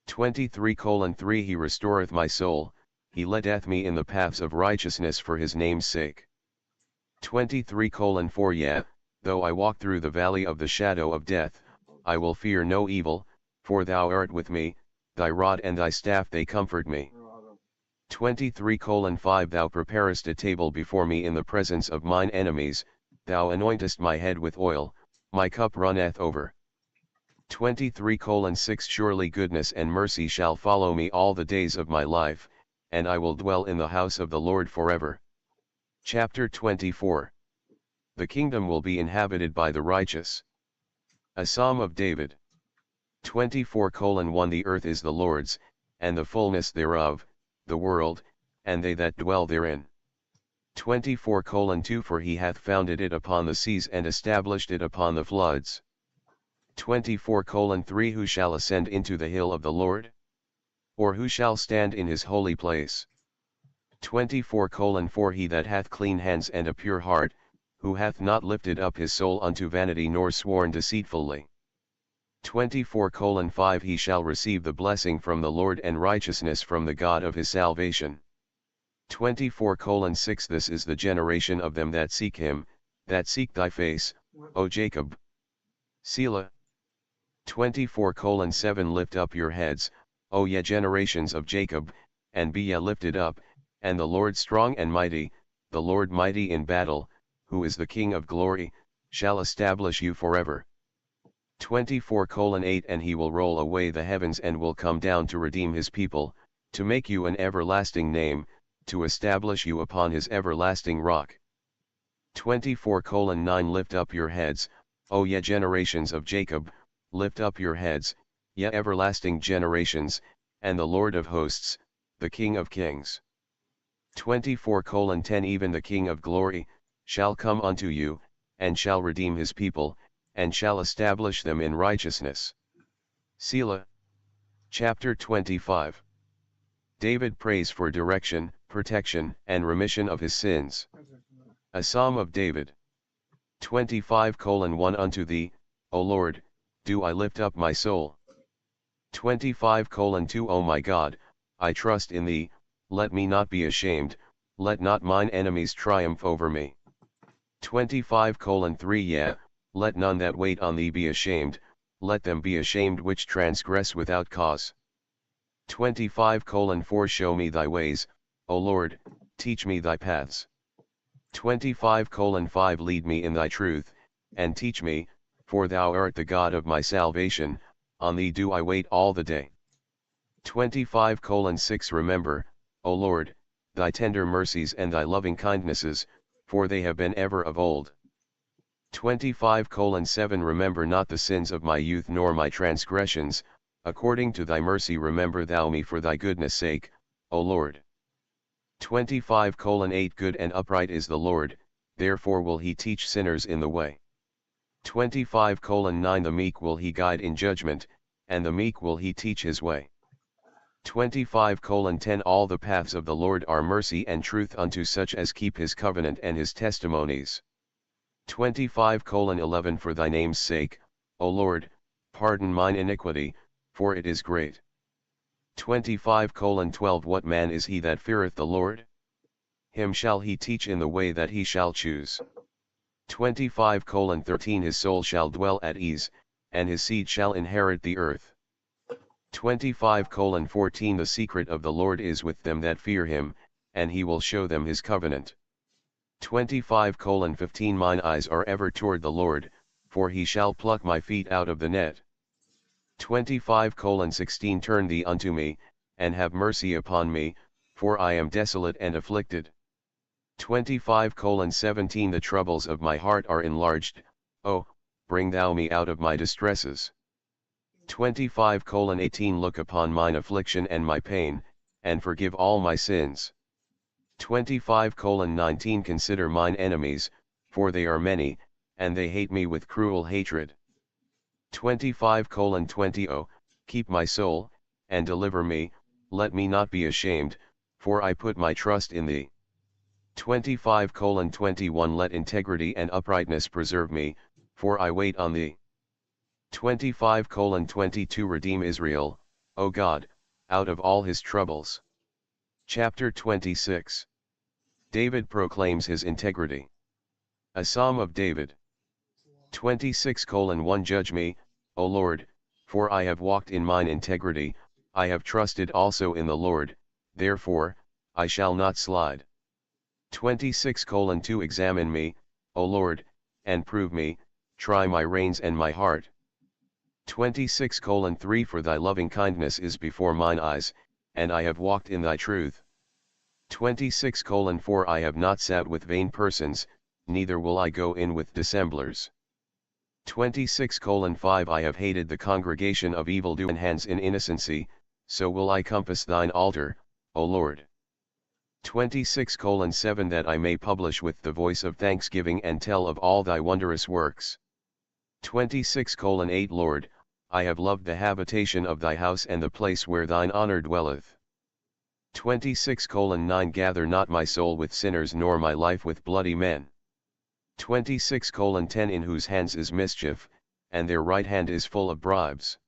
S2: 23:3 He restoreth my soul, he leadeth me in the paths of righteousness for his name's sake. 23:4 Yea, though I walk through the valley of the shadow of death, I will fear no evil, for thou art with me, thy rod and thy staff they comfort me. 23:5 Thou preparest a table before me in the presence of mine enemies, thou anointest my head with oil, my cup runneth over. 23:6 Surely goodness and mercy shall follow me all the days of my life, and I will dwell in the house of the Lord forever. Chapter 24. The kingdom will be inhabited by the righteous. A Psalm of David. 24:1 The earth is the Lord's, and the fullness thereof, the world, and they that dwell therein. 24:2 For he hath founded it upon the seas and established it upon the floods. 24:3 Who shall ascend into the hill of the Lord? Or who shall stand in his holy place? 24:4 He that hath clean hands and a pure heart, who hath not lifted up his soul unto vanity nor sworn deceitfully. 24:5 He shall receive the blessing from the Lord and righteousness from the God of his salvation. 24:6 This is the generation of them that seek him, that seek thy face, O Jacob. Selah. 24:7 Lift up your heads, O ye generations of Jacob, and be ye lifted up, and the Lord strong and mighty, the Lord mighty in battle, who is the King of glory, shall establish you forever. 24:8 And he will roll away the heavens and will come down to redeem his people, to make you an everlasting name, to establish you upon his everlasting rock. 24:9 Lift up your heads, O ye generations of Jacob, lift up your heads, ye everlasting generations, and the Lord of hosts, the King of kings. 24:10 Even the King of glory, shall come unto you, and shall redeem his people, and shall establish them in righteousness. Selah. Chapter 25. David prays for direction, protection, and remission of his sins. A Psalm of David. 25:1 Unto thee, O Lord, do I lift up my soul. 25:2 O my God, I trust in thee, let me not be ashamed, let not mine enemies triumph over me. 25:3 Yea, let none that wait on thee be ashamed, let them be ashamed which transgress without cause. 25:4 Show me thy ways, O Lord, teach me thy paths. 25:5 Lead me in thy truth, and teach me, for thou art the God of my salvation, on thee do I wait all the day. 25:6 Remember, O Lord, thy tender mercies and thy loving kindnesses, for they have been ever of old. 25:7 Remember not the sins of my youth nor my transgressions, according to thy mercy remember thou me for thy goodness' sake, O Lord. 25:8 Good and upright is the Lord, therefore will he teach sinners in the way. 25:9 The meek will he guide in judgment, and the meek will he teach his way. 25:10 All the paths of the Lord are mercy and truth unto such as keep his covenant and his testimonies. 25:11 For thy name's sake, O Lord, pardon mine iniquity, for it is great. 25:12 What man is he that feareth the Lord? Him shall he teach in the way that he shall choose. 25:13 His soul shall dwell at ease, and his seed shall inherit the earth. 25:14 The secret of the Lord is with them that fear him, and he will show them his covenant. 25:15 Mine eyes are ever toward the Lord, for he shall pluck my feet out of the net. 25:16 Turn thee unto me, and have mercy upon me, for I am desolate and afflicted. 25:17 The troubles of my heart are enlarged, O, bring thou me out of my distresses. 25:18 Look upon mine affliction and my pain, and forgive all my sins. 25:19 Consider mine enemies, for they are many, and they hate me with cruel hatred. 25:20 O, keep my soul, and deliver me, let me not be ashamed, for I put my trust in thee. 25:21 Let integrity and uprightness preserve me, for I wait on thee. 25:22 Redeem Israel, O God, out of all his troubles. Chapter 26. David proclaims his integrity. A Psalm of David. 26:1 Judge me, O Lord, for I have walked in mine integrity, I have trusted also in the Lord, therefore, I shall not slide. 26:2 Examine me, O Lord, and prove me, try my reins and my heart. 26:3 For thy loving kindness is before mine eyes, and I have walked in thy truth. 26:4 I have not sat with vain persons, neither will I go in with dissemblers. 26:5 I have hated the congregation of evildoing hands in innocency, so will I compass thine altar, O Lord. 26:7 That I may publish with the voice of thanksgiving and tell of all thy wondrous works. 26:8 Lord, I have loved the habitation of thy house and the place where thine honor dwelleth. 26:9 Gather not my soul with sinners nor my life with bloody men. 26:10 In whose hands is mischief, and their right hand is full of bribes.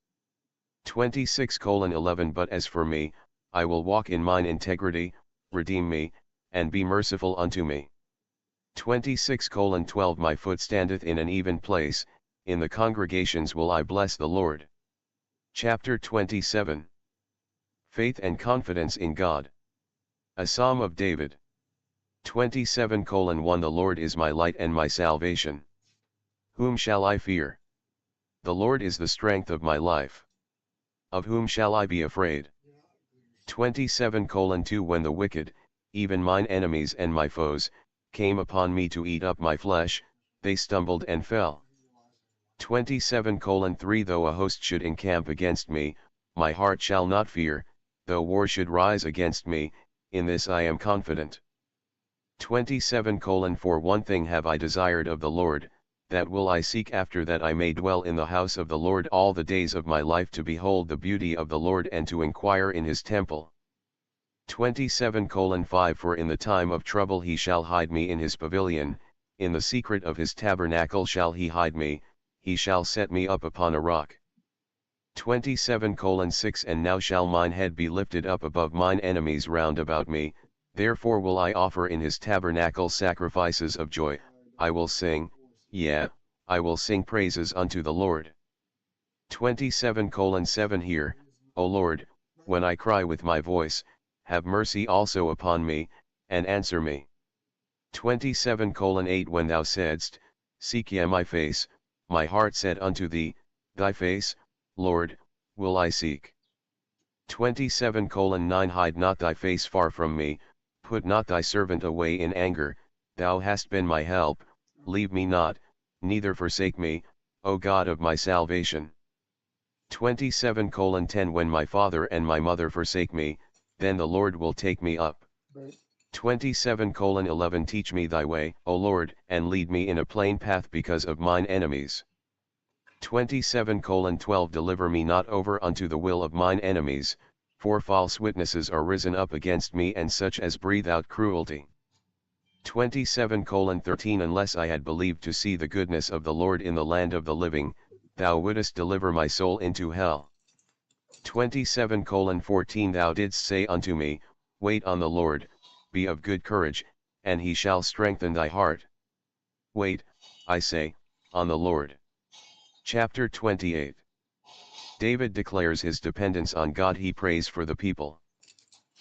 S2: 26:11 But as for me, I will walk in mine integrity, redeem me, and be merciful unto me. 26:12 My foot standeth in an even place, in the congregations will I bless the Lord. Chapter 27. Faith and confidence in God. A Psalm of David. 27:1 The Lord is my light and my salvation. Whom shall I fear? The Lord is the strength of my life. Of whom shall I be afraid? 27:2 When the wicked, even mine enemies and my foes, came upon me to eat up my flesh, they stumbled and fell. 27:3 Though a host should encamp against me, my heart shall not fear, though war should rise against me, in this I am confident. 27:4 One thing have I desired of the Lord, that will I seek after, that I may dwell in the house of the Lord all the days of my life, to behold the beauty of the Lord and to inquire in his temple. 27:5 For in the time of trouble he shall hide me in his pavilion, in the secret of his tabernacle shall he hide me, he shall set me up upon a rock. 27:6 And now shall mine head be lifted up above mine enemies round about me, therefore will I offer in his tabernacle sacrifices of joy, I will sing, yea, I will sing praises unto the Lord. 27:7 Hear, O Lord, when I cry with my voice, have mercy also upon me, and answer me. 27:8 When thou saidst, Seek ye my face, my heart said unto thee, Thy face, Lord, will I seek. 27:9 Hide not thy face far from me, put not thy servant away in anger, thou hast been my help, leave me not, neither forsake me, O God of my salvation. 27:10 When my father and my mother forsake me, then the Lord will take me up. 27:11 Teach me thy way, O Lord, and lead me in a plain path because of mine enemies. 27:12 Deliver me not over unto the will of mine enemies, for false witnesses are risen up against me, and such as breathe out cruelty. 27:13 Unless I had believed to see the goodness of the Lord in the land of the living, thou wouldest deliver my soul into hell. 27:14 Thou didst say unto me, Wait on the Lord, be of good courage, and he shall strengthen thy heart. Wait, I say, on the Lord. Chapter 28. David declares his dependence on God. He prays for the people.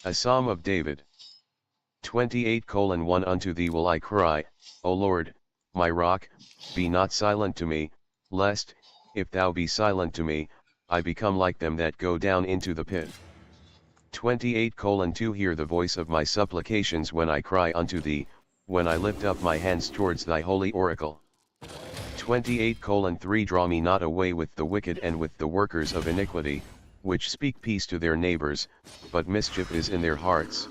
S2: A Psalm of David. 28:1 Unto thee will I cry, O Lord, my rock, be not silent to me, lest, if thou be silent to me, I become like them that go down into the pit. 28:2 Hear the voice of my supplications when I cry unto thee, when I lift up my hands towards thy holy oracle. 28:3 Draw me not away with the wicked and with the workers of iniquity, which speak peace to their neighbors, but mischief is in their hearts.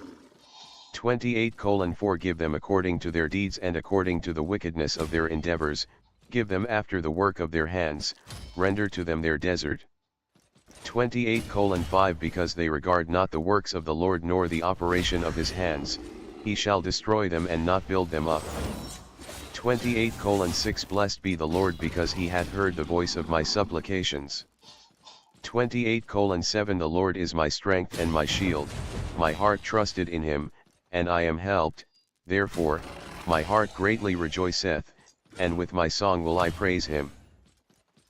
S2: 28:4 Give them according to their deeds and according to the wickedness of their endeavors, give them after the work of their hands, render to them their desert. 28:5 Because they regard not the works of the Lord nor the operation of his hands, he shall destroy them and not build them up. 28:6 Blessed be the Lord because he hath heard the voice of my supplications. 28:7 The Lord is my strength and my shield, my heart trusted in him, and I am helped, therefore, my heart greatly rejoiceth, and with my song will I praise him.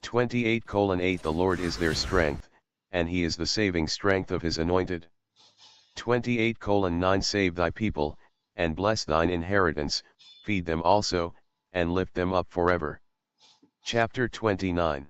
S2: 28:8 The Lord is their strength, and he is the saving strength of his anointed. 28:9 Save thy people, and bless thine inheritance, feed them also, and lift them up forever. Chapter 29